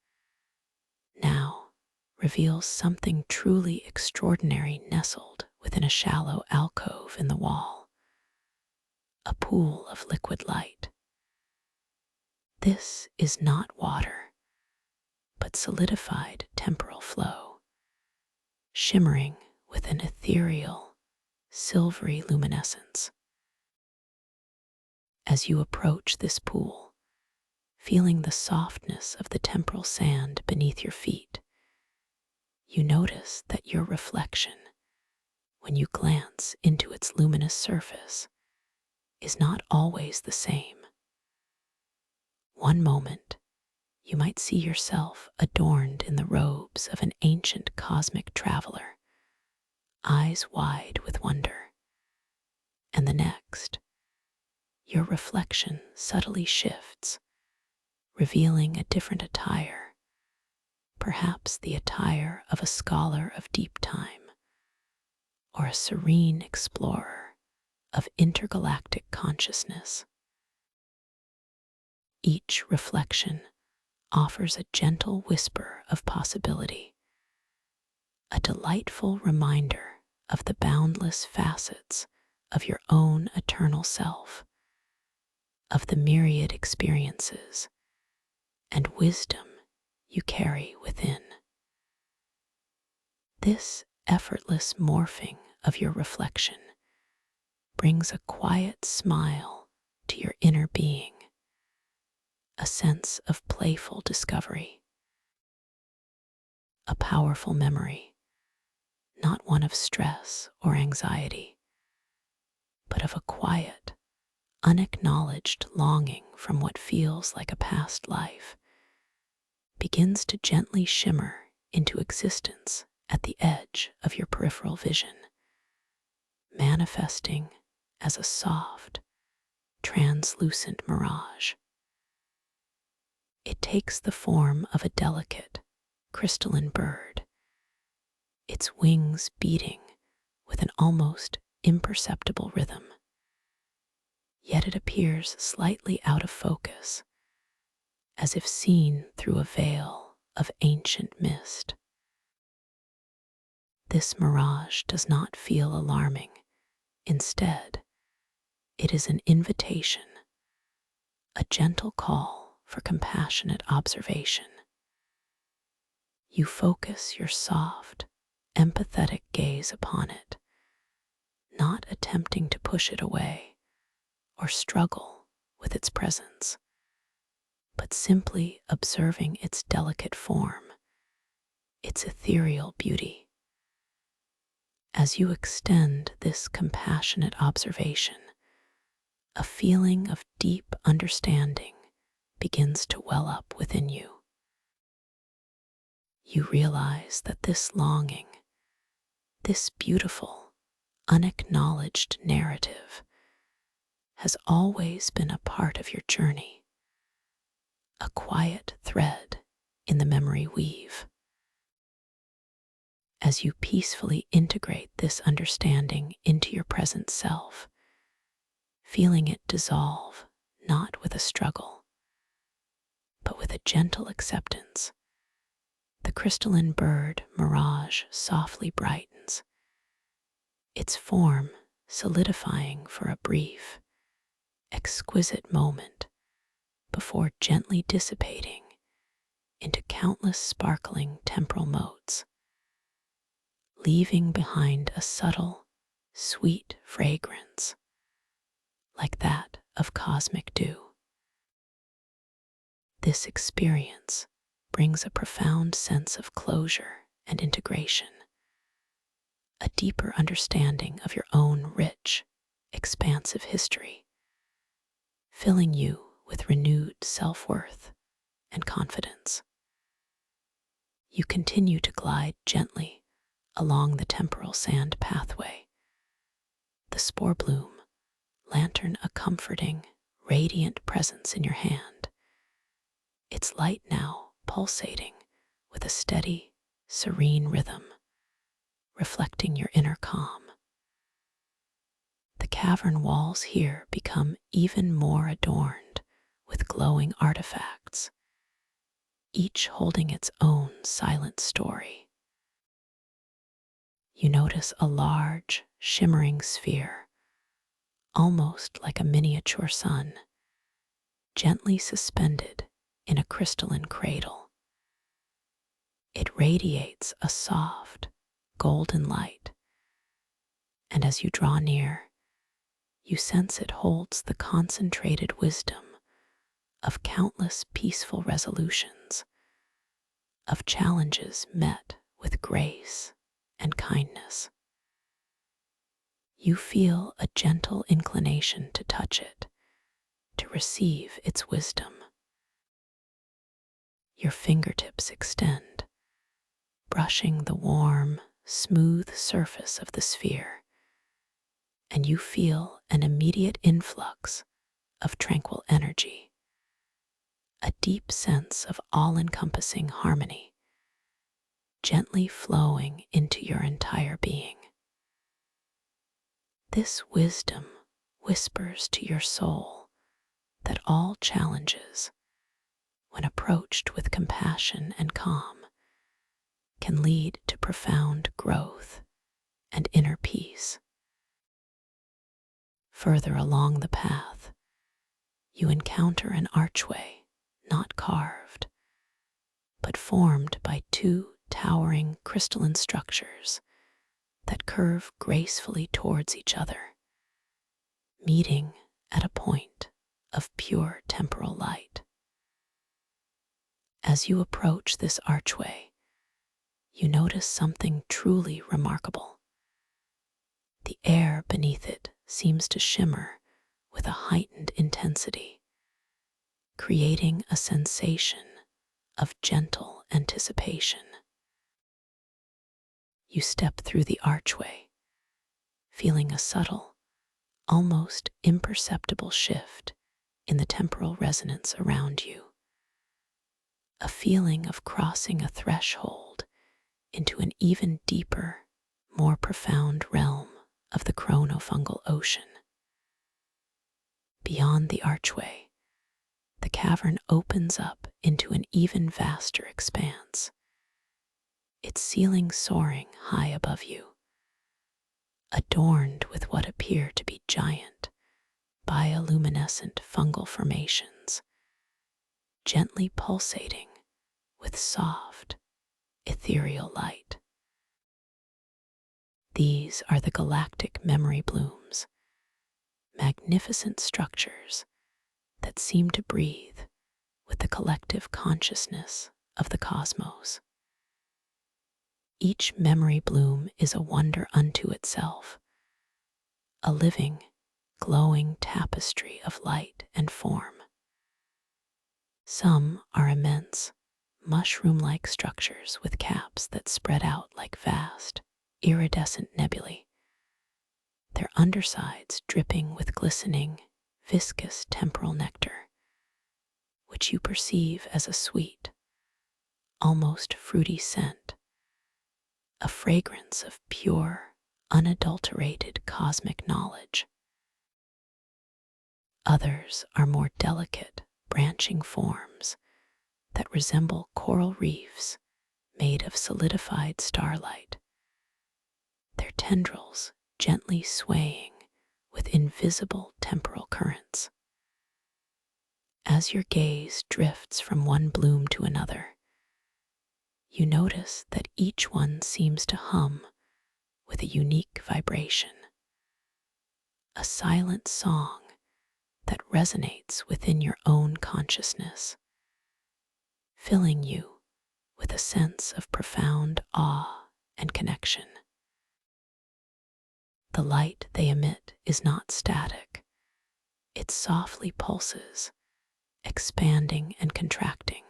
now reveals something truly extraordinary nestled within a shallow alcove in the wall, a pool of liquid light. This is not water, but solidified temporal flow, shimmering with an ethereal, silvery luminescence. As you approach this pool, feeling the softness of the temporal sand beneath your feet, you notice that your reflection, when you glance into its luminous surface, is not always the same. One moment, you might see yourself adorned in the robes of an ancient cosmic traveler, eyes wide with wonder, and the next, your reflection subtly shifts, revealing a different attire, perhaps the attire of a scholar of deep time, or a serene explorer of intergalactic consciousness. Each reflection offers a gentle whisper of possibility, a delightful reminder of the boundless facets of your own eternal self, of the myriad experiences and wisdom you carry within. This effortless morphing of your reflection brings a quiet smile to your inner being, a sense of playful discovery, a powerful memory, not one of stress or anxiety, but of a quiet, unacknowledged longing from what feels like a past life, begins to gently shimmer into existence at the edge of your peripheral vision, manifesting as a soft, translucent mirage. It takes the form of a delicate, crystalline bird, its wings beating with an almost imperceptible rhythm. Yet it appears slightly out of focus, as if seen through a veil of ancient mist. This mirage does not feel alarming. Instead, it is an invitation, a gentle call for compassionate observation. You focus your soft, empathetic gaze upon it, not attempting to push it away or struggle with its presence, but simply observing its delicate form, its ethereal beauty. As you extend this compassionate observation, a feeling of deep understanding begins to well up within you. You realize that this longing, this beautiful, unacknowledged narrative, has always been a part of your journey, a quiet thread in the memory weave. As you peacefully integrate this understanding into your present self, feeling it dissolve not with a struggle, but with a gentle acceptance, the crystalline bird mirage softly brightens, its form solidifying for a brief, exquisite moment before gently dissipating into countless sparkling temporal motes, leaving behind a subtle, sweet fragrance like that of cosmic dew. This experience brings a profound sense of closure and integration, a deeper understanding of your own rich, expansive history, filling you with renewed self-worth and confidence. You continue to glide gently along the temporal sand pathway, the spore bloom lantern a comforting, radiant presence in your hand, its light now pulsating with a steady, serene rhythm, reflecting your inner calm. The cavern walls here become even more adorned with glowing artifacts, each holding its own silent story. You notice a large, shimmering sphere, almost like a miniature sun, gently suspended in a crystalline cradle. It radiates a soft, golden light, and as you draw near, you sense it holds the concentrated wisdom of countless peaceful resolutions, of challenges met with grace and kindness. You feel a gentle inclination to touch it, to receive its wisdom. Your fingertips extend, brushing the warm, smooth surface of the sphere, and you feel an immediate influx of tranquil energy, a deep sense of all-encompassing harmony, gently flowing into your entire being. This wisdom whispers to your soul that all challenges, when approached with compassion and calm, can lead to profound growth and inner peace. Further along the path, you encounter an archway not carved, but formed by two towering crystalline structures that curve gracefully towards each other, meeting at a point of pure temporal light. As you approach this archway, you notice something truly remarkable. The air beneath it seems to shimmer with a heightened intensity, creating a sensation of gentle anticipation. You step through the archway, feeling a subtle, almost imperceptible shift in the temporal resonance around you, a feeling of crossing a threshold into an even deeper, more profound realm of the Chrono-Fungal Ocean. Beyond the archway, the cavern opens up into an even vaster expanse, its ceiling soaring high above you, adorned with what appear to be giant, bioluminescent fungal formations, gently pulsating with soft, ethereal light. These are the galactic memory blooms, magnificent structures that seem to breathe with the collective consciousness of the cosmos. Each memory bloom is a wonder unto itself, a living, glowing tapestry of light and form. Some are immense, mushroom-like structures with caps that spread out like vast, iridescent nebulae, their undersides dripping with glistening, viscous temporal nectar, which you perceive as a sweet, almost fruity scent, a fragrance of pure, unadulterated cosmic knowledge. Others are more delicate, branching forms that resemble coral reefs made of solidified starlight, their tendrils gently swaying with invisible temporal currents. As your gaze drifts from one bloom to another, you notice that each one seems to hum with a unique vibration, a silent song that resonates within your own consciousness, filling you with a sense of profound awe and connection. The light they emit is not static. It softly pulses, expanding and contracting,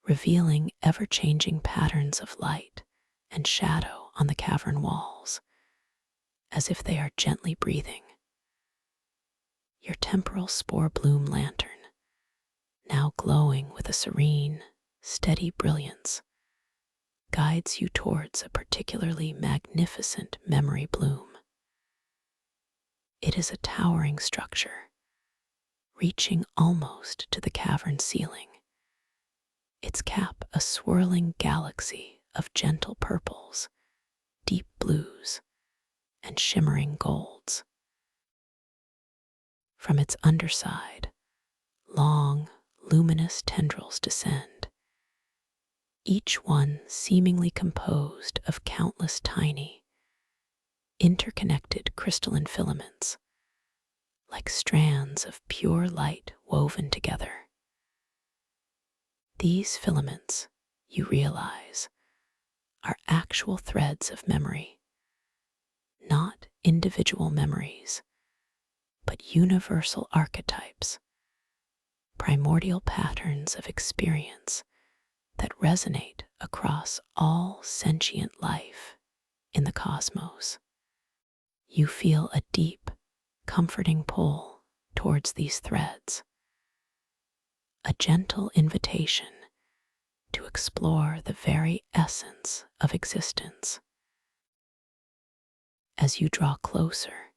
revealing ever-changing patterns of light and shadow on the cavern walls, as if they are gently breathing. Your temporal spore bloom lantern, now glowing with a serene, steady brilliance, guides you towards a particularly magnificent memory bloom. It is a towering structure, reaching almost to the cavern ceiling, its cap a swirling galaxy of gentle purples, deep blues, and shimmering golds. From its underside, long, luminous tendrils descend, each one seemingly composed of countless tiny, interconnected crystalline filaments, like strands of pure light woven together. These filaments, you realize, are actual threads of memory, not individual memories, but universal archetypes, primordial patterns of experience that resonate across all sentient life in the cosmos. You feel a deep, comforting pull towards these threads, a gentle invitation to explore the very essence of existence. As you draw closer,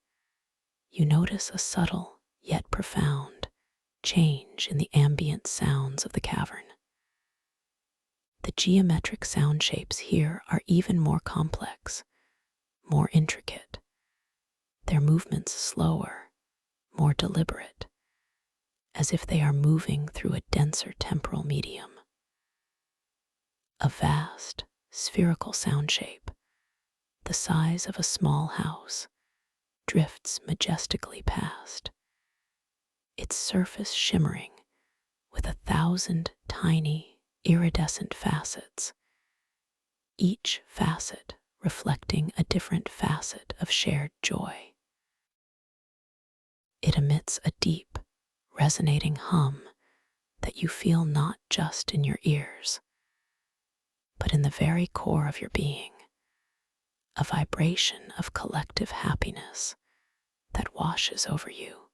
you notice a subtle yet profound change in the ambient sounds of the cavern. The geometric sound shapes here are even more complex, more intricate, their movements slower, more deliberate, as if they are moving through a denser temporal medium. A vast, spherical sound shape, the size of a small house, drifts majestically past, its surface shimmering with 1,000 tiny, iridescent facets, each facet reflecting a different facet of shared joy. It emits a deep, resonating hum that you feel not just in your ears, but in the very core of your being, a vibration of collective happiness that washes over you,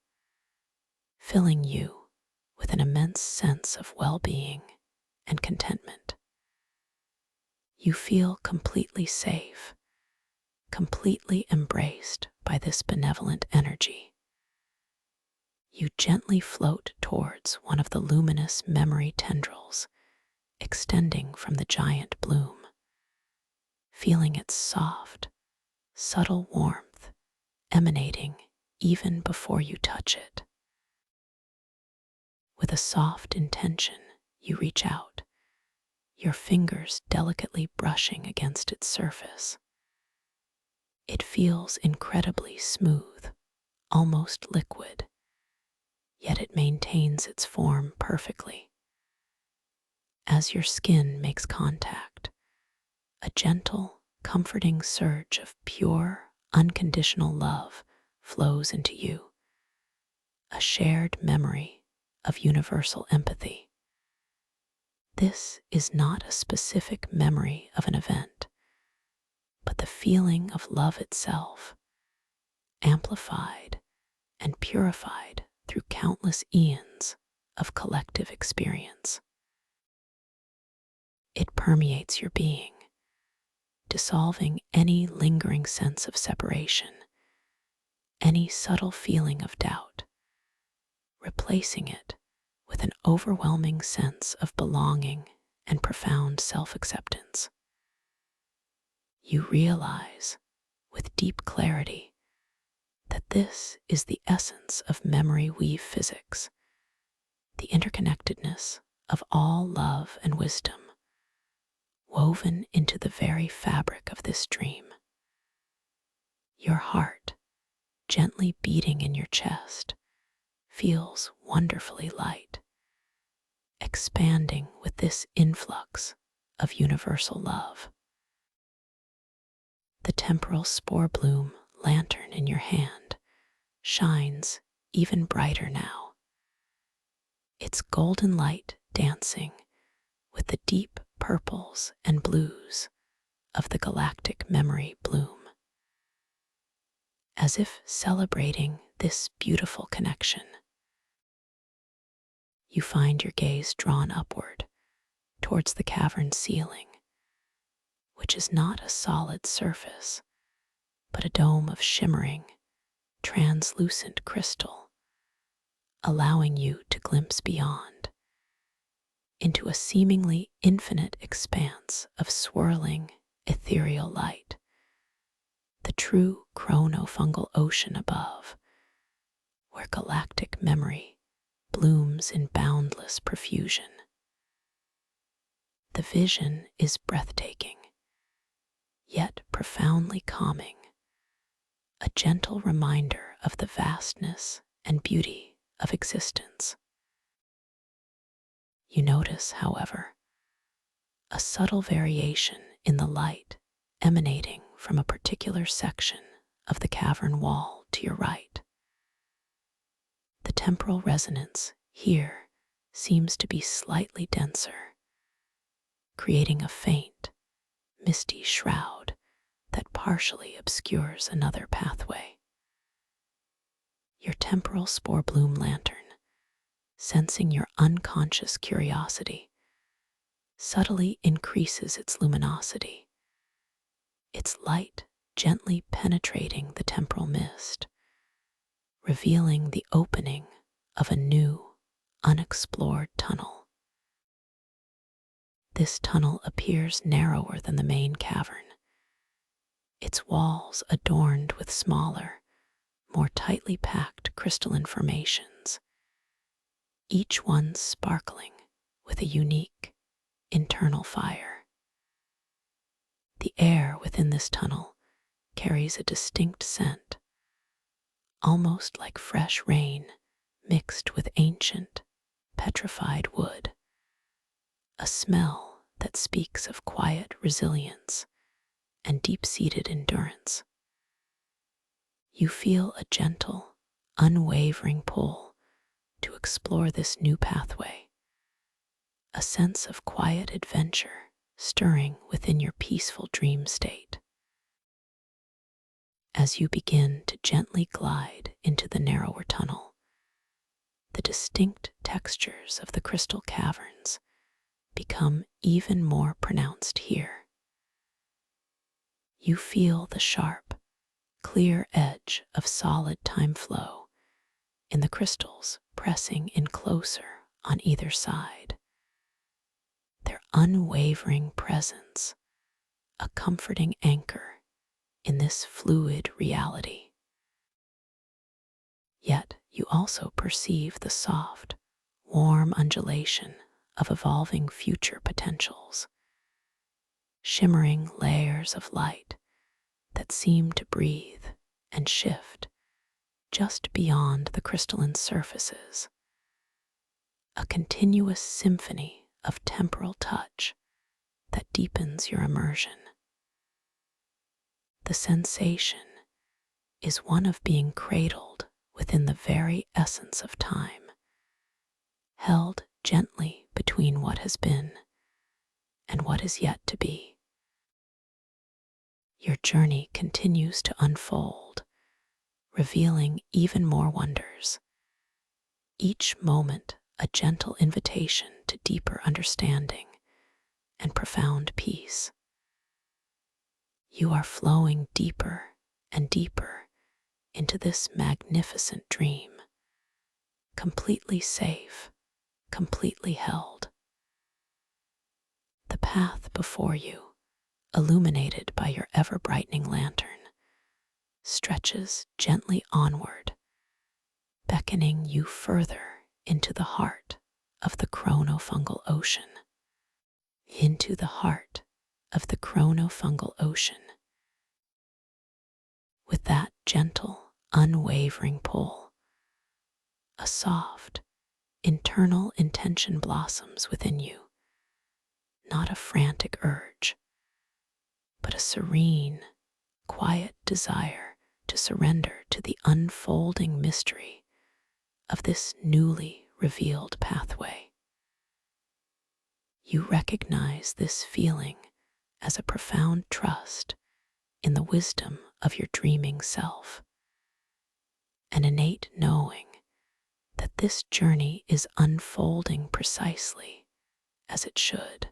filling you with an immense sense of well-being and contentment. You feel completely safe, completely embraced by this benevolent energy. You gently float towards one of the luminous memory tendrils extending from the giant bloom, feeling its soft, subtle warmth emanating even before you touch it. With a soft intention, you reach out, your fingers delicately brushing against its surface. It feels incredibly smooth, almost liquid, yet it maintains its form perfectly. As your skin makes contact, a gentle, comforting surge of pure, unconditional love flows into you, a shared memory of universal empathy. This is not a specific memory of an event, but the feeling of love itself, amplified and purified through countless eons of collective experience. It permeates your being, dissolving any lingering sense of separation, any subtle feeling of doubt, replacing it with an overwhelming sense of belonging and profound self-acceptance. You realize, with deep clarity, that this is the essence of memory weave physics, the interconnectedness of all love and wisdom, woven into the very fabric of this dream. Your heart, gently beating in your chest, feels wonderfully light, expanding with this influx of universal love. The temporal spore bloom lantern in your hand shines even brighter now, its golden light dancing with the deep purples and blues of the galactic memory bloom. As if celebrating this beautiful connection, you find your gaze drawn upward towards the cavern ceiling, which is not a solid surface, but a dome of shimmering, translucent crystal, allowing you to glimpse beyond into a seemingly infinite expanse of swirling, ethereal light, the true Chrono-Fungal Ocean above, where galactic memory blooms in boundless profusion. The vision is breathtaking, yet profoundly calming, a gentle reminder of the vastness and beauty of existence. You notice, however, a subtle variation in the light emanating from a particular section of the cavern wall to your right. The temporal resonance here seems to be slightly denser, creating a faint, misty shroud that partially obscures another pathway. Your temporal spore bloom lantern, sensing your unconscious curiosity, subtly increases its luminosity, its light gently penetrating the temporal mist, revealing the opening of a new, unexplored tunnel. This tunnel appears narrower than the main cavern, its walls adorned with smaller, more tightly packed crystalline formations, each one sparkling with a unique internal fire. The air within this tunnel carries a distinct scent, almost like fresh rain mixed with ancient, petrified wood, a smell that speaks of quiet resilience and deep-seated endurance. You feel a gentle, unwavering pull to explore this new pathway, a sense of quiet adventure stirring within your peaceful dream state. As you begin to gently glide into the narrower tunnel, the distinct textures of the crystal caverns become even more pronounced here. You feel the sharp, clear edge of solid time flow in the crystals pressing in closer on either side. Their unwavering presence, a comforting anchor in this fluid reality. Yet you also perceive the soft, warm undulation of evolving future potentials, shimmering layers of light that seem to breathe and shift just beyond the crystalline surfaces, a continuous symphony of temporal touch that deepens your immersion. The sensation is one of being cradled within the very essence of time, held gently between what has been and what is yet to be. Your journey continues to unfold, revealing even more wonders, each moment a gentle invitation to deeper understanding and profound peace. You are flowing deeper and deeper into this magnificent dream, completely safe, completely held. The path before you, illuminated by your ever-brightening lantern, stretches gently onward, beckoning you further into the heart of the Chrono-Fungal Ocean. Into the heart of the Chrono-Fungal Ocean. With that gentle, unwavering pull, a soft, internal intention blossoms within you, not a frantic urge, but a serene, quiet desire to surrender to the unfolding mystery of this newly revealed pathway. You recognize this feeling as a profound trust in the wisdom of your dreaming self, an innate knowing that this journey is unfolding precisely as it should.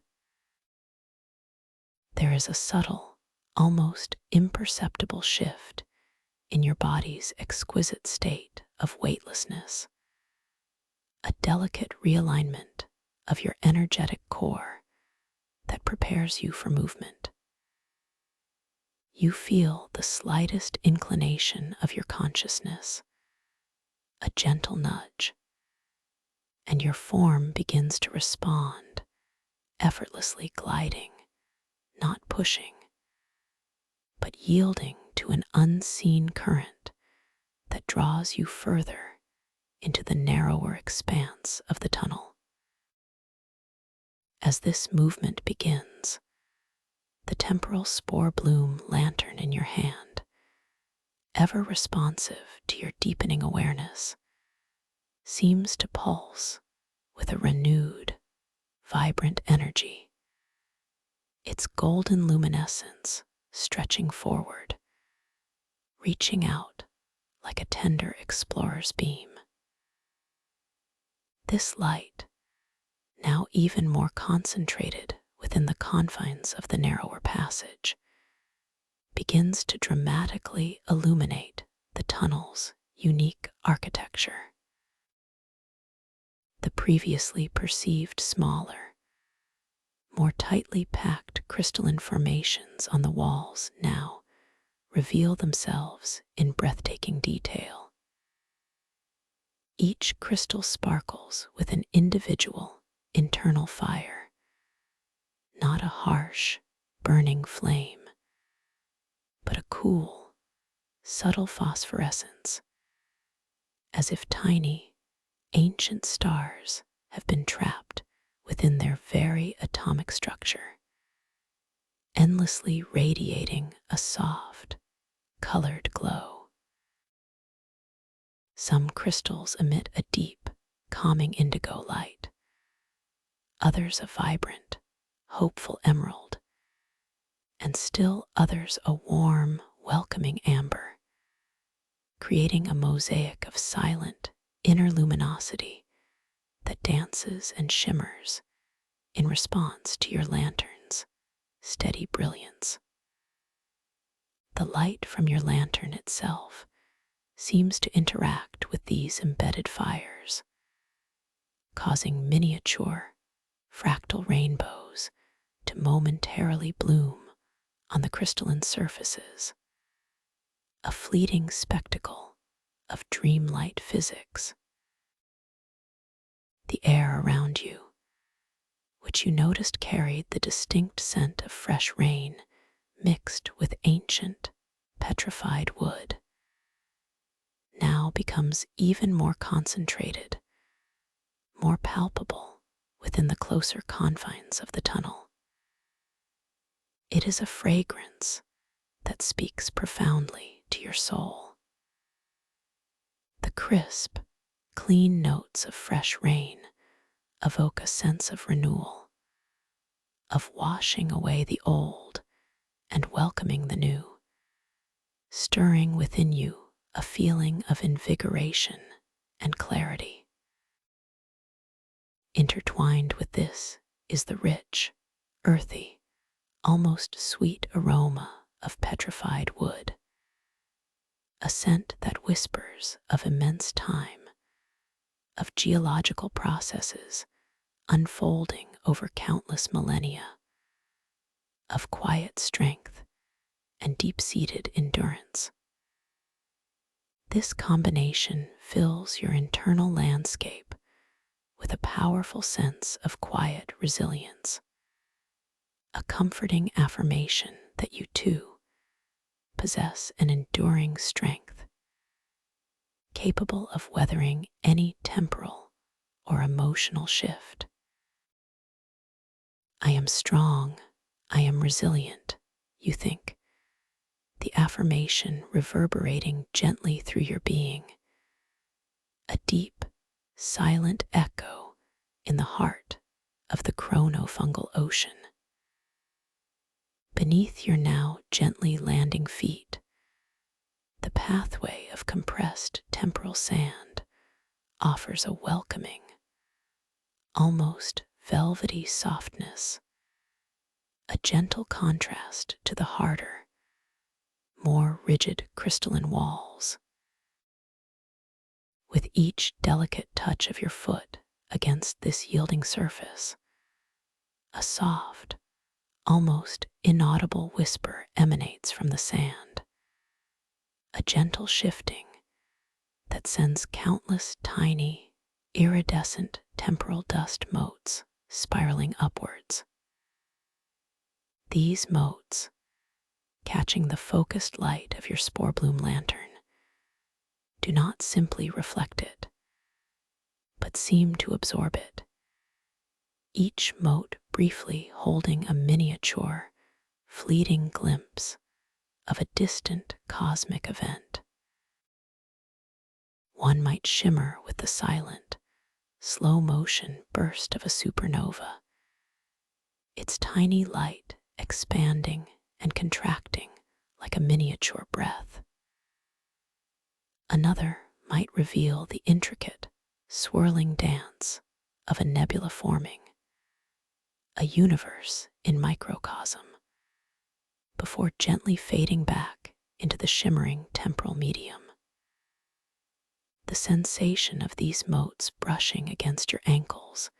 There is a subtle, almost imperceptible shift in your body's exquisite state of weightlessness, a delicate realignment of your energetic core that prepares you for movement. You feel the slightest inclination of your consciousness, a gentle nudge, and your form begins to respond, effortlessly gliding, not pushing, but yielding to an unseen current that draws you further into the narrower expanse of the tunnel. As this movement begins, the temporal spore bloom lantern in your hand, ever responsive to your deepening awareness, seems to pulse with a renewed, vibrant energy, its golden luminescence stretching forward, reaching out like a tender explorer's beam. This light, now even more concentrated within the confines of the narrower passage, begins to dramatically illuminate the tunnel's unique architecture. The previously perceived smaller, more tightly packed crystalline formations on the walls now reveal themselves in breathtaking detail. Each crystal sparkles with an individual internal fire, not a harsh, burning flame, but a cool, subtle phosphorescence, as if tiny, ancient stars have been trapped within their very atomic structure, endlessly radiating a soft, colored glow. Some crystals emit a deep, calming indigo light, others a vibrant, hopeful emerald, and still others a warm, welcoming amber, creating a mosaic of silent, inner luminosity that dances and shimmers in response to your lantern's steady brilliance. The light from your lantern itself seems to interact with these embedded fires, causing miniature, fractal rainbows to momentarily bloom on the crystalline surfaces, a fleeting spectacle of dreamlight physics. The air around you, which you noticed carried the distinct scent of fresh rain mixed with ancient, petrified wood, now becomes even more concentrated, more palpable within the closer confines of the tunnel. It is a fragrance that speaks profoundly to your soul. The crisp, clean notes of fresh rain evoke a sense of renewal, of washing away the old and welcoming the new, stirring within you a feeling of invigoration and clarity. Intertwined with this is the rich, earthy, almost sweet aroma of petrified wood, a scent that whispers of immense time, of geological processes unfolding over countless millennia, of quiet strength and deep-seated endurance. This combination fills your internal landscape with a powerful sense of quiet resilience, a comforting affirmation that you too possess an enduring strength, capable of weathering any temporal or emotional shift. I am strong, I am resilient, you think, the affirmation reverberating gently through your being, a deep, silent echo in the heart of the Chrono-Fungal Ocean. Beneath your now gently landing feet, the pathway of compressed temporal sand offers a welcoming, almost velvety softness, a gentle contrast to the harder, more rigid crystalline walls. With each delicate touch of your foot against this yielding surface, a soft, almost inaudible whisper emanates from the sand, a gentle shifting that sends countless tiny, iridescent temporal dust motes spiraling upwards. These motes, catching the focused light of your spore bloom lantern, do not simply reflect it, but seem to absorb it, each mote briefly holding a miniature, fleeting glimpse of a distant cosmic event. One might shimmer with the silent, slow motion burst of a supernova, its tiny light expanding and contracting like a miniature breath. Another might reveal the intricate, swirling dance of a nebula forming, a universe in microcosm, before gently fading back into the shimmering temporal medium. The sensation of these motes brushing against your ankles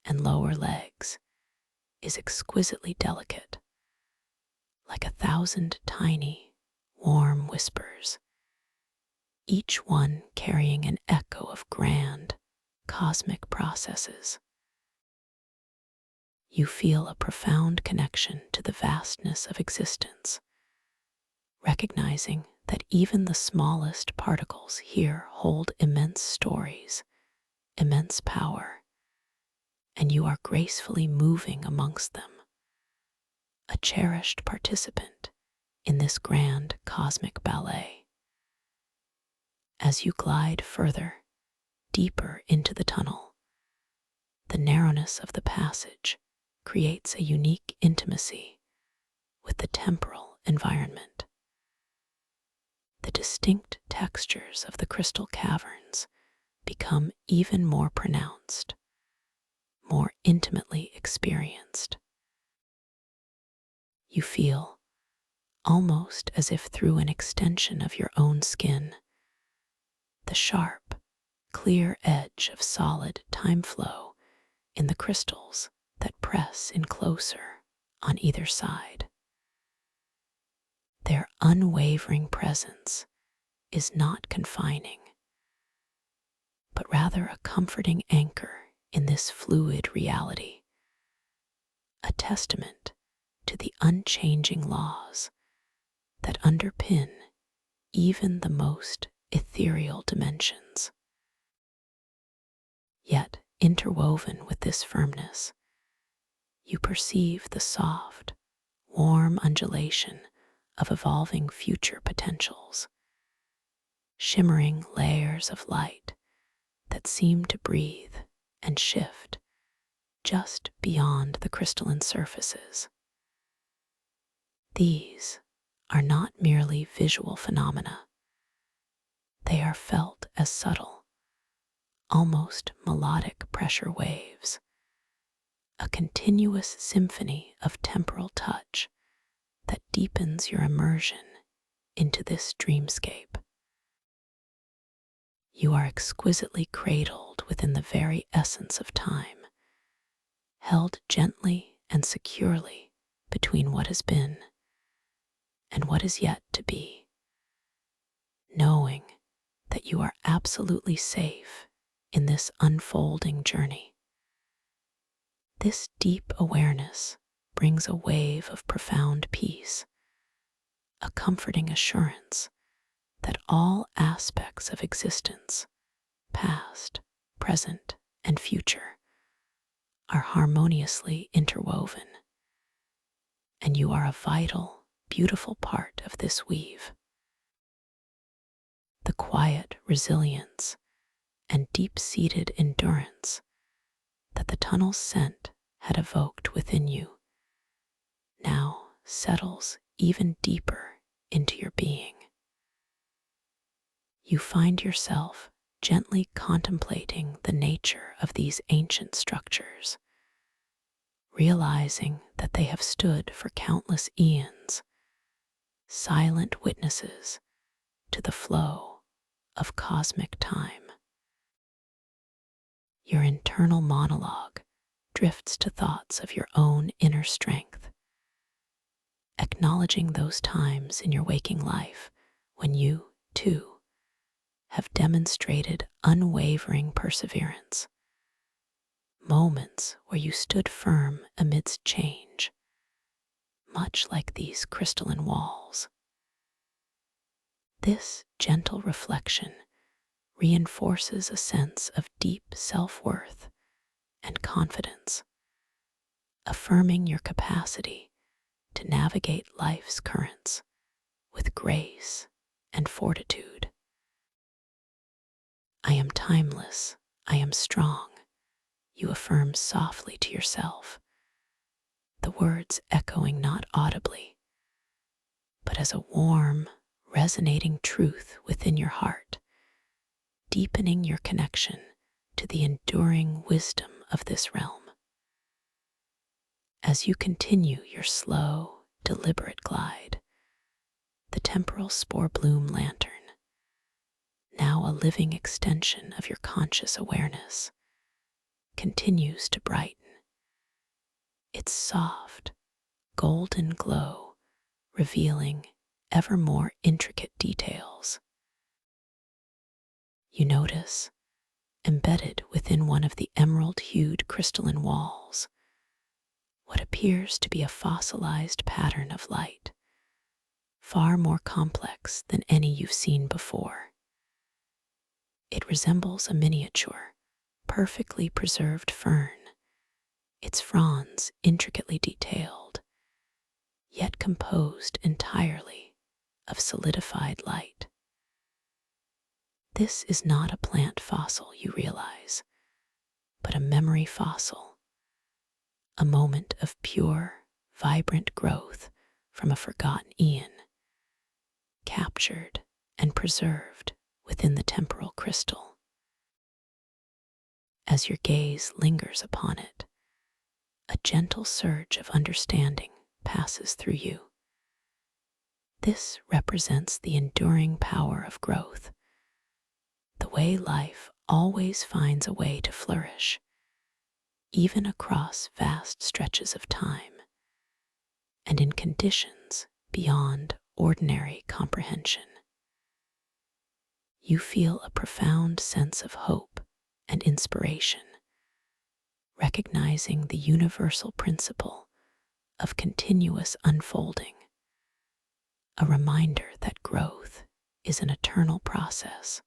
and lower legs is exquisitely delicate, like 1,000 tiny, warm whispers, each one carrying an echo of grand, cosmic processes. You feel a profound connection to the vastness of existence, recognizing that even the smallest particles here hold immense stories, immense power, and you are gracefully moving amongst them, a cherished participant in this grand cosmic ballet. As you glide further, deeper into the tunnel, the narrowness of the passage creates a unique intimacy with the temporal environment. The distinct textures of the crystal caverns become even more pronounced, more intimately experienced. You feel, almost as if through an extension of your own skin, the sharp, clear edge of solid time flow in the crystals that press in closer on either side. Their unwavering presence is not confining, but rather a comforting anchor in this fluid reality, a testament to the unchanging laws that underpin even the most ethereal dimensions. Yet, interwoven with this firmness, you perceive the soft, warm undulation of evolving future potentials, shimmering layers of light that seem to breathe and shift just beyond the crystalline surfaces. These are not merely visual phenomena. They are felt as subtle, almost melodic pressure waves, a continuous symphony of temporal touch that deepens your immersion into this dreamscape. You are exquisitely cradled within the very essence of time, held gently and securely between what has been and what is yet to be, knowing that you are absolutely safe in this unfolding journey. This deep awareness brings a wave of profound peace, a comforting assurance that all aspects of existence, past, present, and future, are harmoniously interwoven, and you are a vital, beautiful part of this weave. The quiet resilience and deep-seated endurance that the tunnel's scent had evoked within you now settles even deeper into your being. You find yourself gently contemplating the nature of these ancient structures, realizing that they have stood for countless eons, silent witnesses to the flow of cosmic time. Your internal monologue drifts to thoughts of your own inner strength, acknowledging those times in your waking life when you, too, have demonstrated unwavering perseverance, moments where you stood firm amidst change, much like these crystalline walls. This gentle reflection reinforces a sense of deep self-worth and confidence, affirming your capacity to navigate life's currents with grace and fortitude. I am timeless, I am strong, you affirm softly to yourself, the words echoing not audibly, but as a warm, resonating truth within your heart, deepening your connection to the enduring wisdom of this realm. As you continue your slow, deliberate glide, the temporal spore bloom lantern, now a living extension of your conscious awareness, continues to brighten, its soft, golden glow revealing ever more intricate details. You notice, embedded within one of the emerald-hued crystalline walls, what appears to be a fossilized pattern of light, far more complex than any you've seen before. It resembles a miniature, perfectly preserved fern its fronds intricately detailed, yet composed entirely of solidified light. This is not a plant fossil, you realize, but a memory fossil, a moment of pure, vibrant growth from a forgotten eon, captured and preserved within the temporal crystal. As your gaze lingers upon it, a gentle surge of understanding passes through you. This represents the enduring power of growth, the way life always finds a way to flourish, even across vast stretches of time, and in conditions beyond ordinary comprehension. You feel a profound sense of hope and inspiration, recognizing the universal principle of continuous unfolding, a reminder that growth is an eternal process,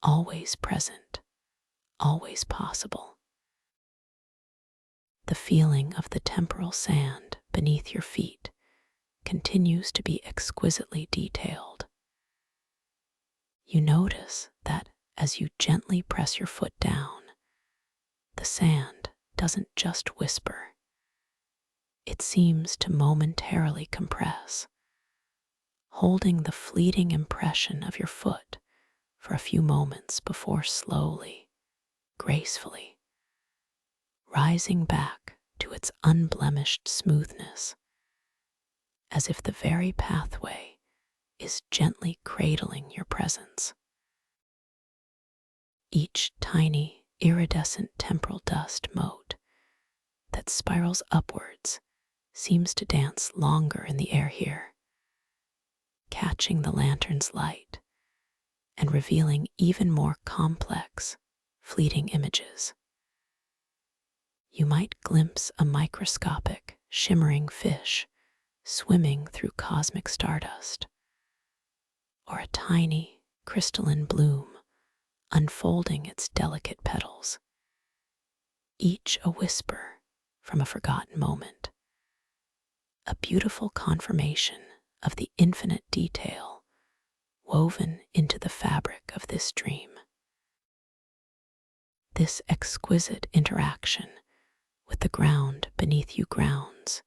always present, always possible. The feeling of the temporal sand beneath your feet continues to be exquisitely detailed. You notice that as you gently press your foot down, the sand doesn't just whisper. It seems to momentarily compress, holding the fleeting impression of your foot for a few moments before slowly, gracefully, rising back to its unblemished smoothness, as if the very pathway is gently cradling your presence. Each tiny, iridescent temporal dust mote that spirals upwards seems to dance longer in the air here, catching the lantern's light and revealing even more complex, fleeting images. You might glimpse a microscopic, shimmering fish swimming through cosmic stardust, or a tiny, crystalline bloom unfolding its delicate petals, each a whisper from a forgotten moment, a beautiful confirmation of the infinite detail woven into the fabric of this dream. This exquisite interaction with the ground beneath you grounds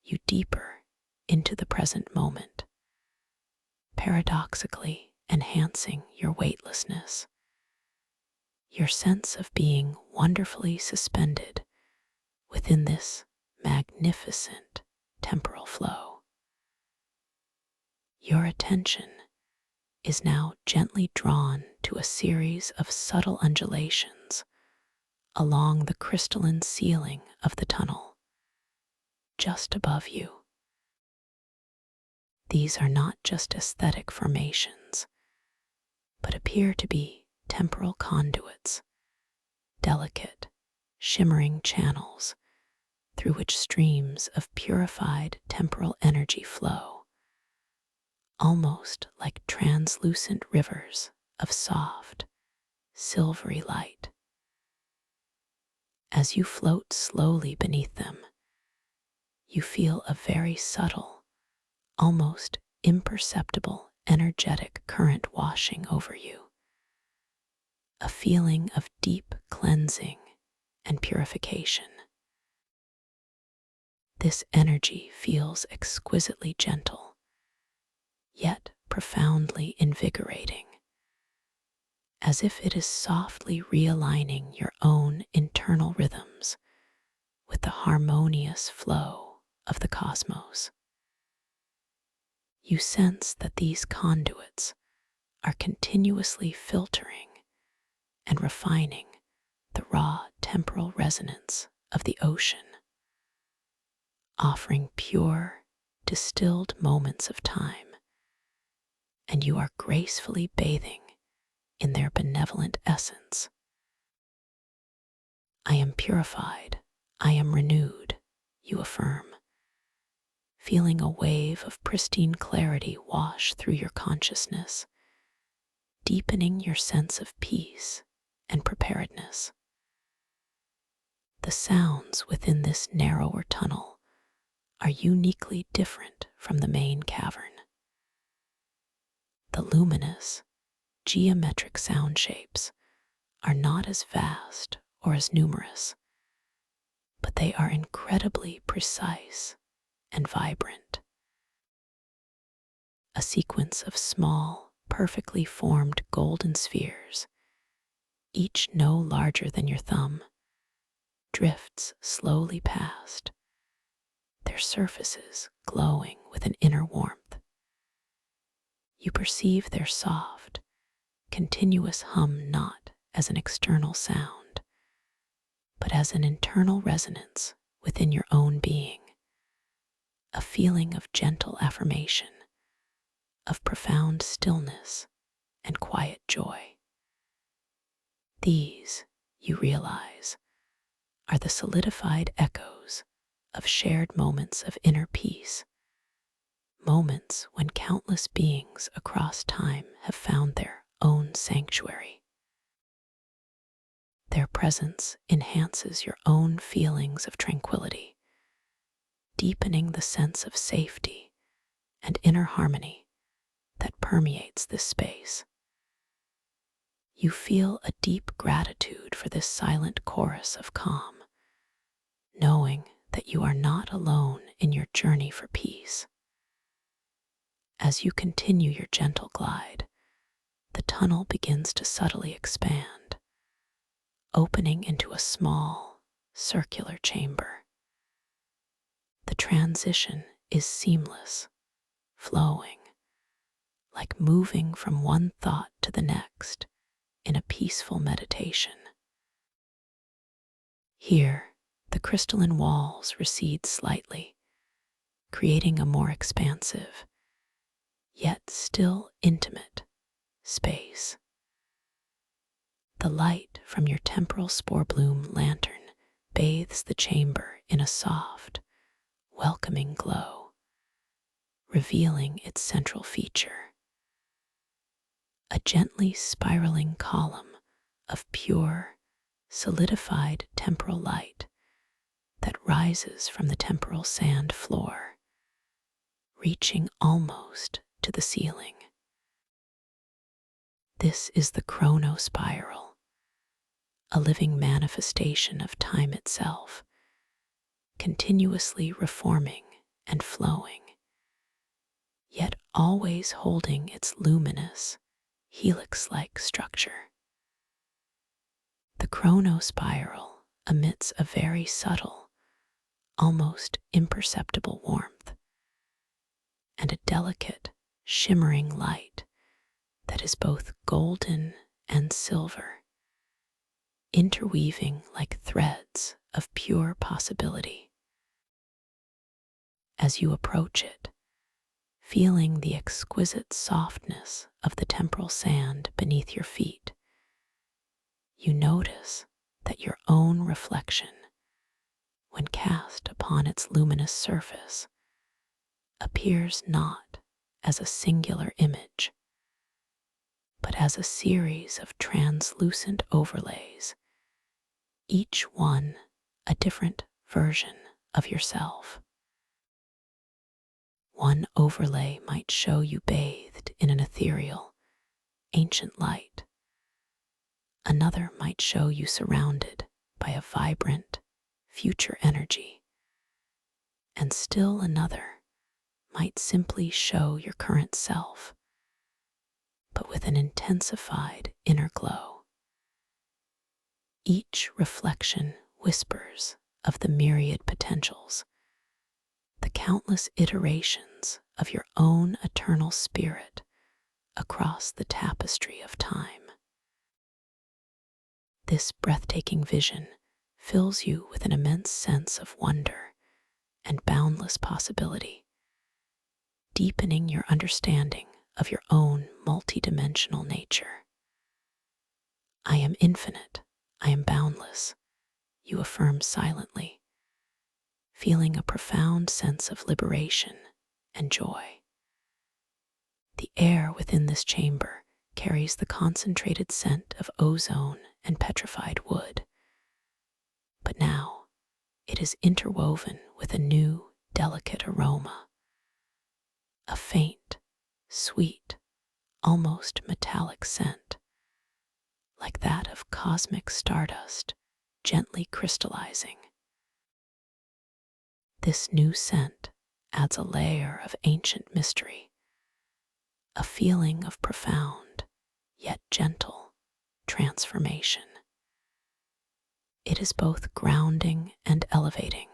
you deeper into the present moment, paradoxically enhancing your weightlessness, your sense of being wonderfully suspended within this magnificent temporal flow. Your attention is now gently drawn to a series of subtle undulations along the crystalline ceiling of the tunnel, just above you. These are not just aesthetic formations, but appear to be temporal conduits, delicate, shimmering channels through which streams of purified temporal energy flow, almost like translucent rivers of soft, silvery light. As you float slowly beneath them, you feel a very subtle, almost imperceptible energetic current washing over you, a feeling of deep cleansing and purification. This energy feels exquisitely gentle, yet profoundly invigorating, as if it is softly realigning your own internal rhythms with the harmonious flow of the cosmos. You sense that these conduits are continuously filtering and refining the raw temporal resonance of the ocean, offering pure, distilled moments of time, and you are gracefully bathing in their benevolent essence. I am purified, I am renewed, you affirm, feeling a wave of pristine clarity wash through your consciousness, deepening your sense of peace and preparedness. The sounds within this narrower tunnel are uniquely different from the main cavern. The luminous, geometric sound shapes are not as vast or as numerous, but they are incredibly precise and vibrant. A sequence of small, perfectly formed golden spheres, each no larger than your thumb, drifts slowly past, their surfaces glowing with an inner warmth. You perceive their soft, continuous hum not as an external sound, but as an internal resonance within your own being, a feeling of gentle affirmation, of profound stillness and quiet joy. These, you realize, are the solidified echoes of shared moments of inner peace, moments when countless beings across time have found their own sanctuary. Their presence enhances your own feelings of tranquility, deepening the sense of safety and inner harmony that permeates this space. You feel a deep gratitude for this silent chorus of calm, knowing that you are not alone in your journey for peace. As you continue your gentle glide, the tunnel begins to subtly expand, opening into a small, circular chamber. The transition is seamless, flowing, like moving from one thought to the next in a peaceful meditation. Here, the crystalline walls recede slightly, creating a more expansive, yet still intimate, space. The light from your temporal spore bloom lantern bathes the chamber in a soft, welcoming glow, revealing its central feature, a gently spiraling column of pure, solidified temporal light that rises from the temporal sand floor, reaching almost to the ceiling. This is the chrono spiral, a living manifestation of time itself, continuously reforming and flowing, yet always holding its luminous, helix-like structure. The chrono spiral emits a very subtle, almost imperceptible warmth, and a delicate, shimmering light that is both golden and silver, interweaving like threads of pure possibility. As you approach it, feeling the exquisite softness of the temporal sand beneath your feet, you notice that your own reflection, when cast upon its luminous surface, appears not as a singular image, but as a series of translucent overlays, each one a different version of yourself. One overlay might show you bathed in an ethereal, ancient light. Another might show you surrounded by a vibrant, future energy. And still another might simply show your current self, but with an intensified inner glow. Each reflection whispers of the myriad potentials, the countless iterations of your own eternal spirit across the tapestry of time. This breathtaking vision fills you with an immense sense of wonder and boundless possibility, deepening your understanding of your own multidimensional nature. I am infinite, I am boundless, you affirm silently, feeling a profound sense of liberation and joy. The air within this chamber carries the concentrated scent of ozone and petrified wood, but now it is interwoven with a new, delicate aroma, a faint, sweet, almost metallic scent, like that of cosmic stardust gently crystallizing. This new scent adds a layer of ancient mystery, a feeling of profound, yet gentle, transformation. It is both grounding and elevating,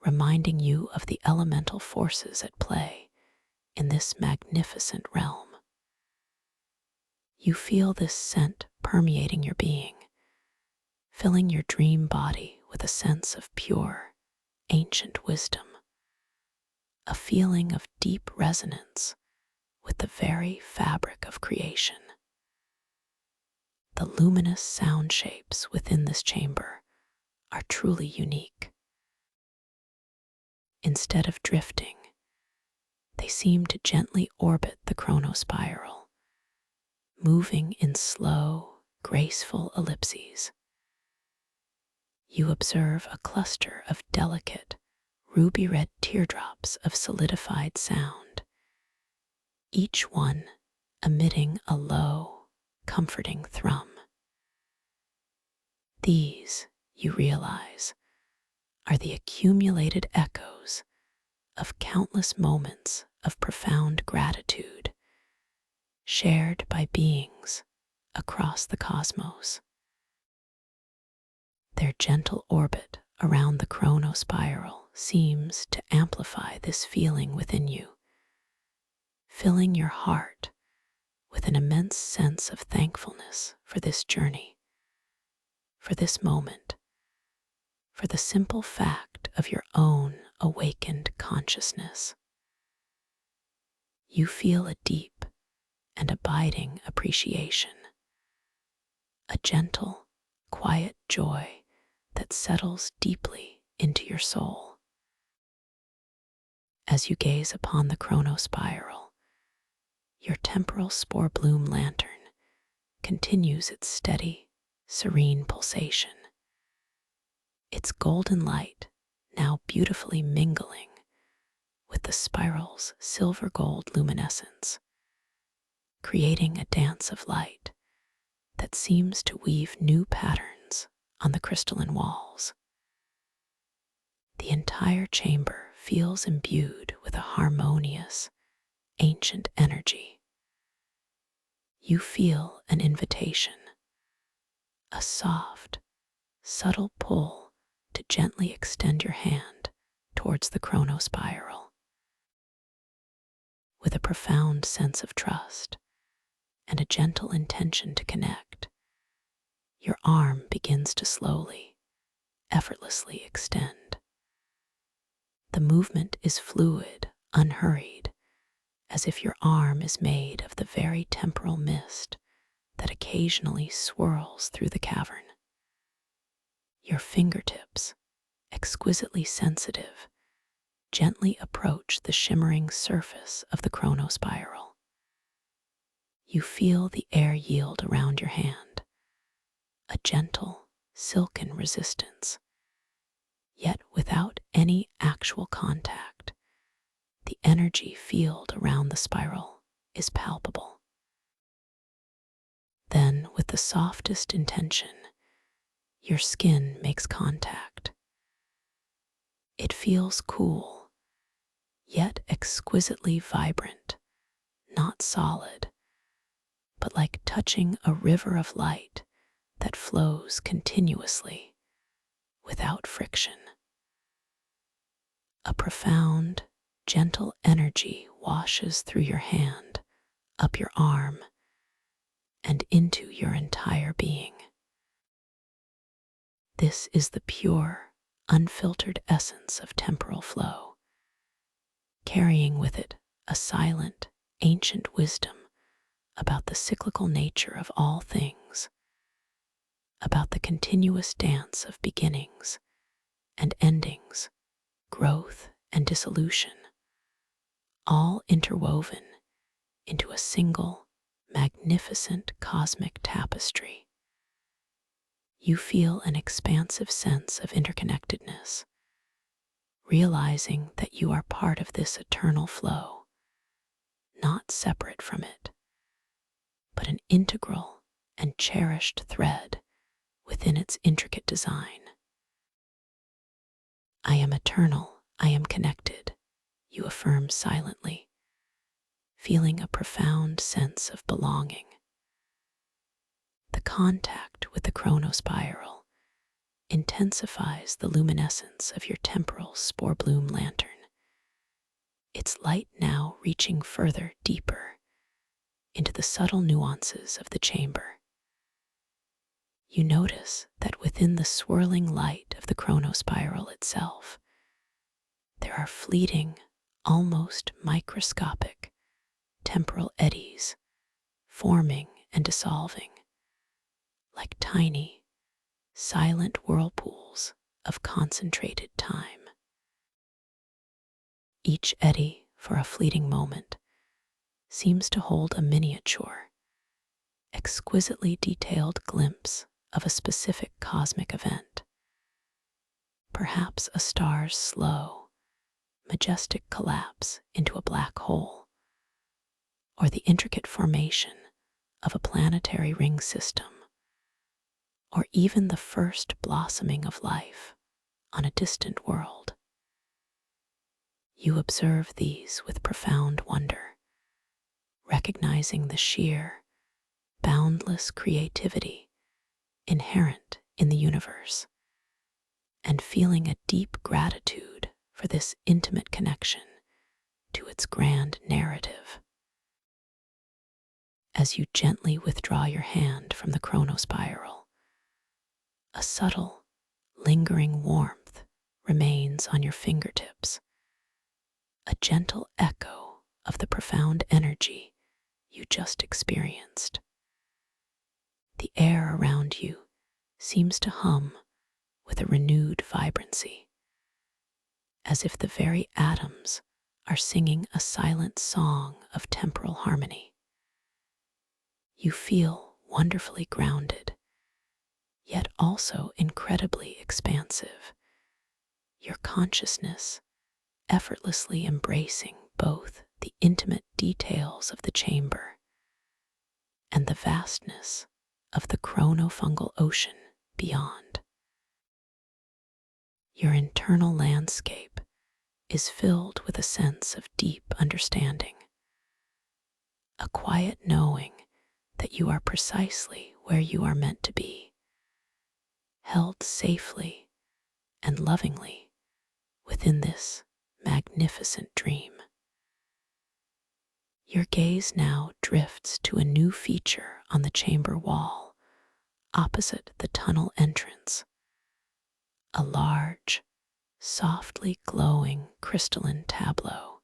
reminding you of the elemental forces at play in this magnificent realm. You feel this scent permeating your being, filling your dream body with a sense of pure, ancient wisdom, a feeling of deep resonance with the very fabric of creation. The luminous sound shapes within this chamber are truly unique. Instead of drifting, they seem to gently orbit the chronospiral, moving in slow, graceful ellipses. You observe a cluster of delicate, ruby-red teardrops of solidified sound, each one emitting a low, comforting thrum. These, you realize, are the accumulated echoes of countless moments of profound gratitude shared by beings across the cosmos. Their gentle orbit around the chronospiral seems to amplify this feeling within you, filling your heart with an immense sense of thankfulness for this journey, for this moment, for the simple fact of your own awakened consciousness. You feel a deep and abiding appreciation, a gentle, quiet joy that settles deeply into your soul. As you gaze upon the chronospiral, your temporal spore bloom lantern continues its steady, serene pulsation, its golden light now beautifully mingling with the spiral's silver gold luminescence, creating a dance of light that seems to weave new patterns on the crystalline walls. The entire chamber feels imbued with a harmonious, ancient energy. You feel an invitation, a soft, subtle pull to gently extend your hand towards the chronospiral. With a profound sense of trust and a gentle intention to connect, your arm begins to slowly, effortlessly extend. The movement is fluid, unhurried, as if your arm is made of the very temporal mist that occasionally swirls through the cavern. Your fingertips, exquisitely sensitive, gently approach the shimmering surface of the chronospiral. You feel the air yield around your hand, a gentle, silken resistance. Yet without any actual contact, the energy field around the spiral is palpable. Then, with the softest intention, your skin makes contact. It feels cool, yet exquisitely vibrant, not solid, but like touching a river of light that flows continuously, without friction. A profound, gentle energy washes through your hand, up your arm, and into your entire being. This is the pure, unfiltered essence of temporal flow, carrying with it a silent, ancient wisdom about the cyclical nature of all things, about the continuous dance of beginnings and endings, growth and dissolution, all interwoven into a single, magnificent cosmic tapestry. You feel an expansive sense of interconnectedness, realizing that you are part of this eternal flow, not separate from it, but an integral and cherished thread within its intricate design. I am eternal, I am connected, you affirm silently, feeling a profound sense of belonging. The contact with the chronospiral intensifies the luminescence of your temporal spore bloom lantern, its light now reaching further deeper into the subtle nuances of the chamber. You notice that within the swirling light of the chronospiral itself, there are fleeting, almost microscopic, temporal eddies forming and dissolving, like tiny, silent whirlpools of concentrated time. Each eddy, for a fleeting moment, seems to hold a miniature, exquisitely detailed glimpse of a specific cosmic event. Perhaps a star's slow, majestic collapse into a black hole, or the intricate formation of a planetary ring system, or even the first blossoming of life on a distant world. You observe these with profound wonder, recognizing the sheer, boundless creativity inherent in the universe, and feeling a deep gratitude for this intimate connection to its grand narrative. As you gently withdraw your hand from the chronospiral, a subtle, lingering warmth remains on your fingertips, a gentle echo of the profound energy you just experienced. The air around you seems to hum with a renewed vibrancy, as if the very atoms are singing a silent song of temporal harmony. You feel wonderfully grounded, yet also incredibly expansive, your consciousness effortlessly embracing both the intimate details of the chamber and the vastness of the Chrono-Fungal Ocean beyond. Your internal landscape is filled with a sense of deep understanding, a quiet knowing that you are precisely where you are meant to be, held safely and lovingly within this magnificent dream. Your gaze now drifts to a new feature on the chamber wall opposite the tunnel entrance, a large, softly glowing crystalline tableau.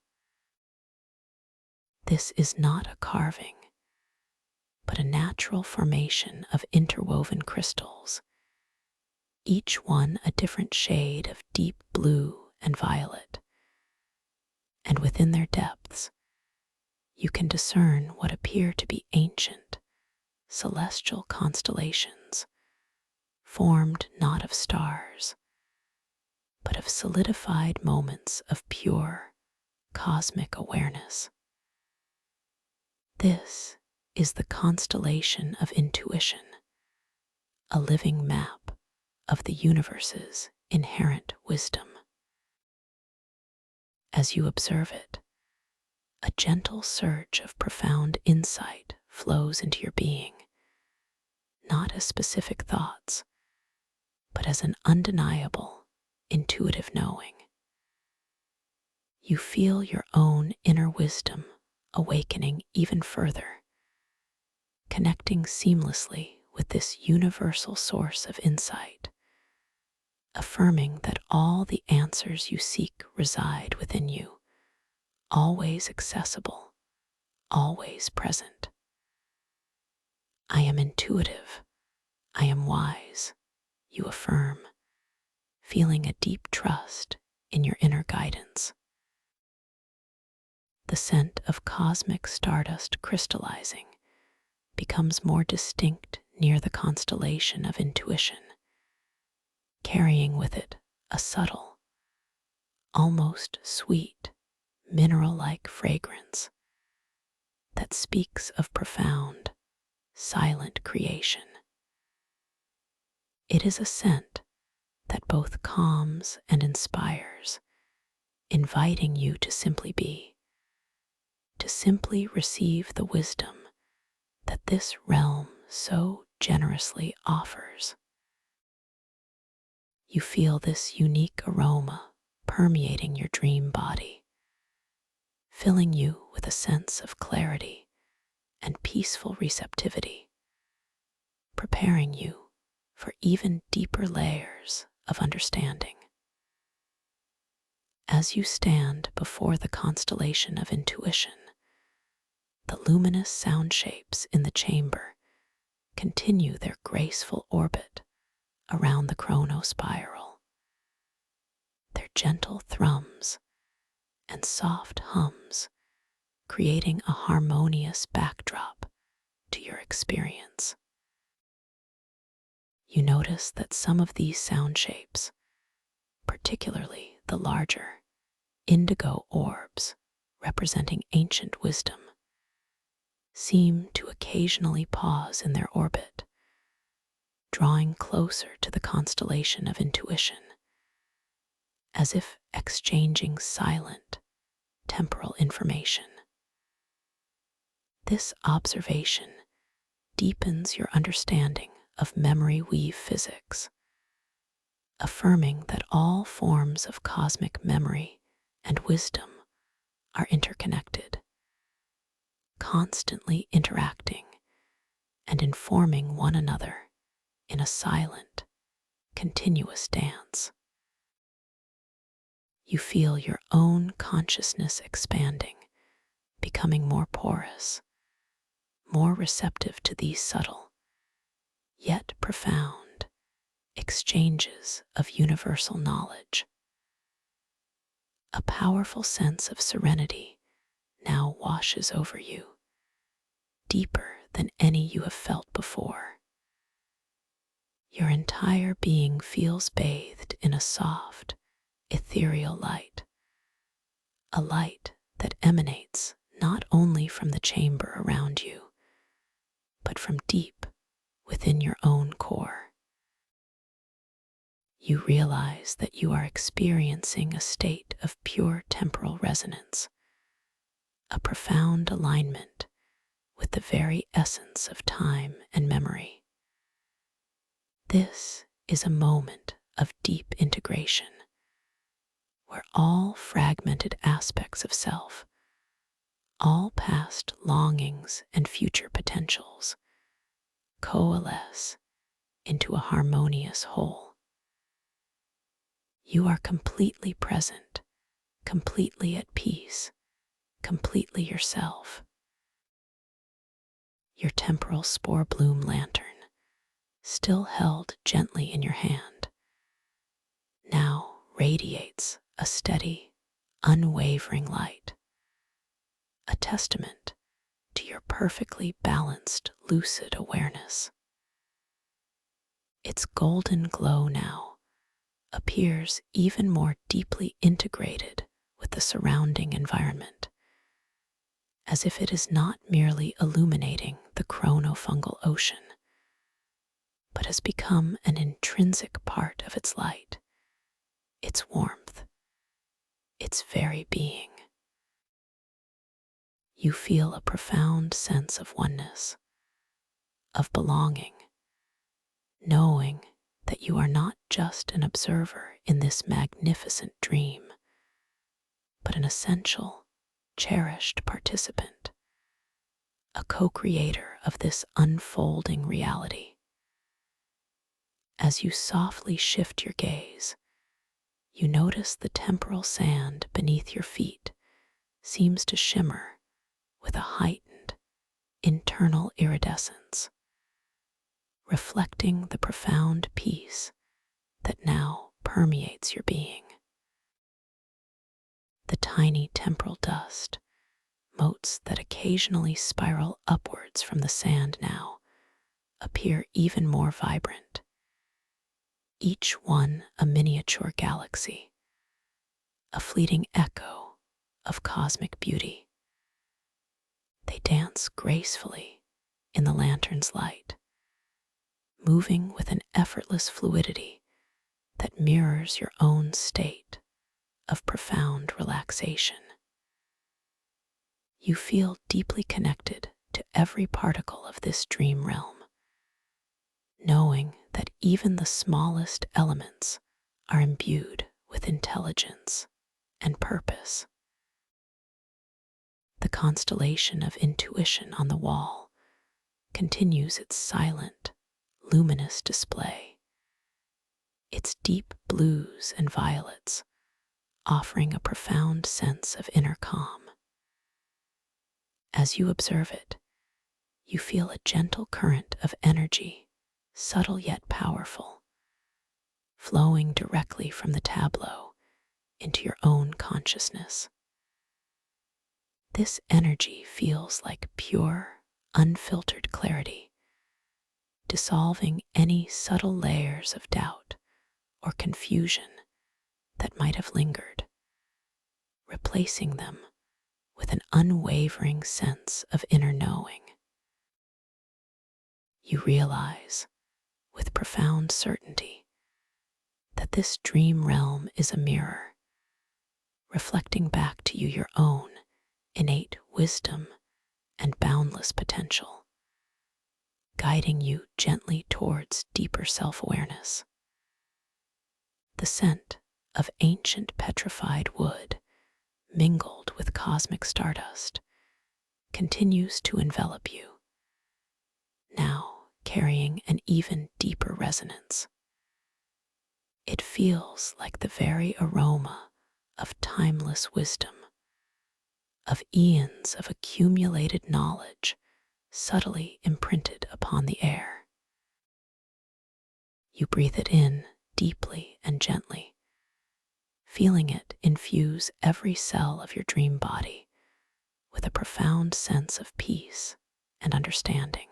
This is not a carving, but a natural formation of interwoven crystals, each one a different shade of deep blue and violet. And within their depths, you can discern what appear to be ancient, celestial constellations, formed not of stars, but of solidified moments of pure, cosmic awareness. This is the constellation of intuition, a living map of the universe's inherent wisdom. As you observe it, a gentle surge of profound insight flows into your being, not as specific thoughts, but as an undeniable, intuitive knowing. You feel your own inner wisdom awakening even further, connecting seamlessly with this universal source of insight, affirming that all the answers you seek reside within you, always accessible, always present. I am intuitive, I am wise, you affirm, feeling a deep trust in your inner guidance. The scent of cosmic stardust crystallizing becomes more distinct near the constellation of intuition, carrying with it a subtle, almost sweet, mineral-like fragrance that speaks of profound, silent creation. It is a scent that both calms and inspires, inviting you to simply be, to simply receive the wisdom that this realm so generously offers. You feel this unique aroma permeating your dream body, filling you with a sense of clarity and peaceful receptivity, preparing you for even deeper layers of understanding. As you stand before the constellation of intuition, the luminous sound shapes in the chamber continue their graceful orbit around the chrono spiral. Their gentle thrums and soft hums creating a harmonious backdrop to your experience. You notice that some of these sound shapes, particularly the larger, indigo orbs representing ancient wisdom, seem to occasionally pause in their orbit, drawing closer to the constellation of intuition, as if exchanging silent, temporal information. This observation deepens your understanding of memory weave physics, affirming that all forms of cosmic memory and wisdom are interconnected, constantly interacting and informing one another in a silent, continuous dance. You feel your own consciousness expanding, becoming more porous, more receptive to these subtle, yet profound, exchanges of universal knowledge. A powerful sense of serenity now washes over you, deeper than any you have felt before. Your entire being feels bathed in a soft, ethereal light, a light that emanates not only from the chamber around you, but from deep within your own core. You realize that you are experiencing a state of pure temporal resonance, a profound alignment with the very essence of time and memory. This is a moment of deep integration, where all fragmented aspects of self, all past longings and future potentials, coalesce into a harmonious whole. You are completely present, completely at peace, completely yourself. Your temporal spore bloom lantern, still held gently in your hand, now radiates a steady, unwavering light, a testament to your perfectly balanced, lucid awareness. Its golden glow now appears even more deeply integrated with the surrounding environment, as if it is not merely illuminating the Chrono-Fungal Ocean, but has become an intrinsic part of its light, its warmth, its very being. You feel a profound sense of oneness, of belonging, knowing that you are not just an observer in this magnificent dream, but an essential, cherished participant, a co-creator of this unfolding reality. As you softly shift your gaze, you notice the temporal sand beneath your feet seems to shimmer with a heightened, internal iridescence, reflecting the profound peace that now permeates your being. The tiny temporal dust, motes that occasionally spiral upwards from the sand now, appear even more vibrant, each one a miniature galaxy, a fleeting echo of cosmic beauty. They dance gracefully in the lantern's light, moving with an effortless fluidity that mirrors your own state of profound relaxation. You feel deeply connected to every particle of this dream realm, knowing that even the smallest elements are imbued with intelligence and purpose. The constellation of intuition on the wall continues its silent, luminous display, its deep blues and violets offering a profound sense of inner calm. As you observe it, you feel a gentle current of energy, subtle yet powerful, flowing directly from the tableau into your own consciousness. This energy feels like pure, unfiltered clarity, dissolving any subtle layers of doubt or confusion that might have lingered, replacing them with an unwavering sense of inner knowing. You realize, with profound certainty, that this dream realm is a mirror, reflecting back to you your own innate wisdom and boundless potential, guiding you gently towards deeper self-awareness. The scent of ancient petrified wood, mingled with cosmic stardust, continues to envelop you, now carrying an even deeper resonance. It feels like the very aroma of timeless wisdom, of eons of accumulated knowledge subtly imprinted upon the air. You breathe it in deeply and gently, feeling it infuse every cell of your dream body with a profound sense of peace and understanding.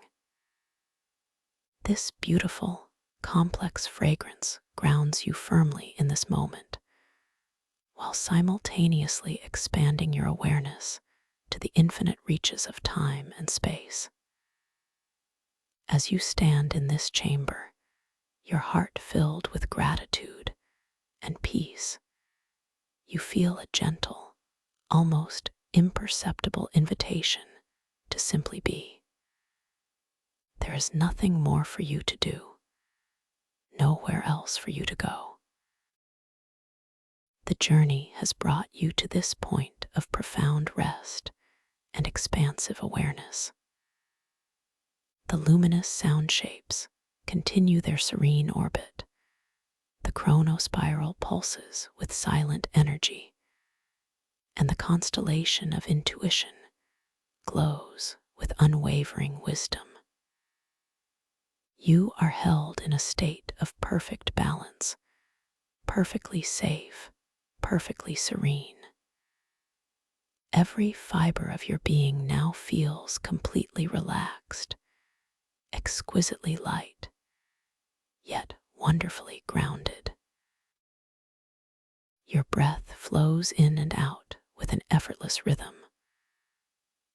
This beautiful, complex fragrance grounds you firmly in this moment, while simultaneously expanding your awareness to the infinite reaches of time and space. As you stand in this chamber, your heart filled with gratitude and peace, you feel a gentle, almost imperceptible invitation to simply be. There is nothing more for you to do, nowhere else for you to go. The journey has brought you to this point of profound rest and expansive awareness. The luminous sound shapes continue their serene orbit. The chronospiral pulses with silent energy, and the constellation of intuition glows with unwavering wisdom. You are held in a state of perfect balance, perfectly safe, perfectly serene. Every fiber of your being now feels completely relaxed, exquisitely light, yet wonderfully grounded. Your breath flows in and out with an effortless rhythm,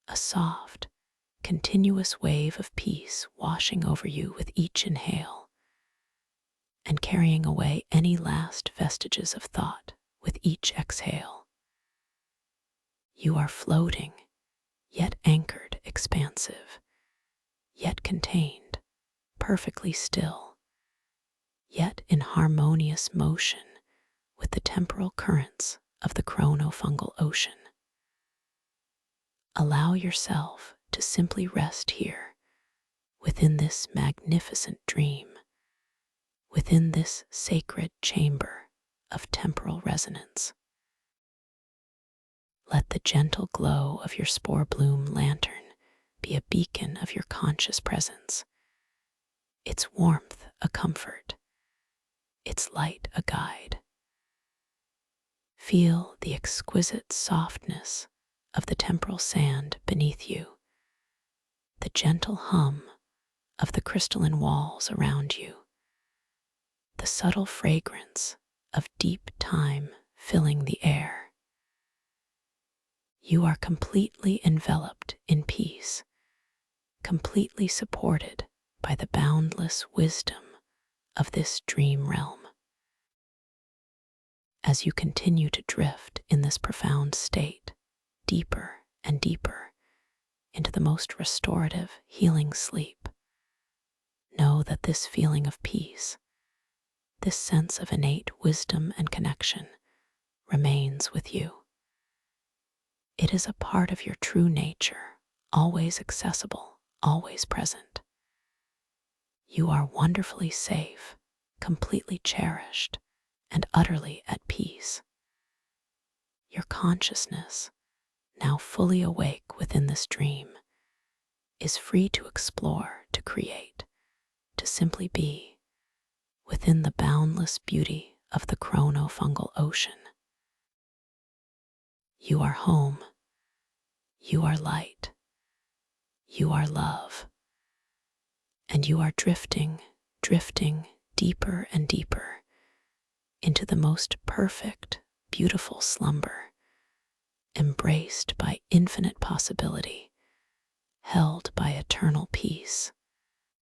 a soft, continuous wave of peace washing over you with each inhale and carrying away any last vestiges of thought with each exhale. You are floating, yet anchored, expansive, yet contained, perfectly still, yet in harmonious motion with the temporal currents of the Chrono-Fungal Ocean. Allow yourself to simply rest here, within this magnificent dream, within this sacred chamber of temporal resonance. Let the gentle glow of your spore bloom lantern be a beacon of your conscious presence, its warmth a comfort, its light a guide. Feel the exquisite softness of the temporal sand beneath you, the gentle hum of the crystalline walls around you, the subtle fragrance of deep time filling the air. You are completely enveloped in peace, completely supported by the boundless wisdom of this dream realm. As you continue to drift in this profound state, deeper and deeper into the most restorative, healing sleep, know that this feeling of peace, this sense of innate wisdom and connection, remains with you. It is a part of your true nature, always accessible, always present. You are wonderfully safe, completely cherished, and utterly at peace. Your consciousness, now fully awake within this dream, is free to explore, to create, to simply be within the boundless beauty of the Chrono-Fungal Ocean. You are home. You are light. You are love. And you are drifting deeper and deeper into the most perfect, beautiful slumber, embraced by infinite possibility, held by eternal peace.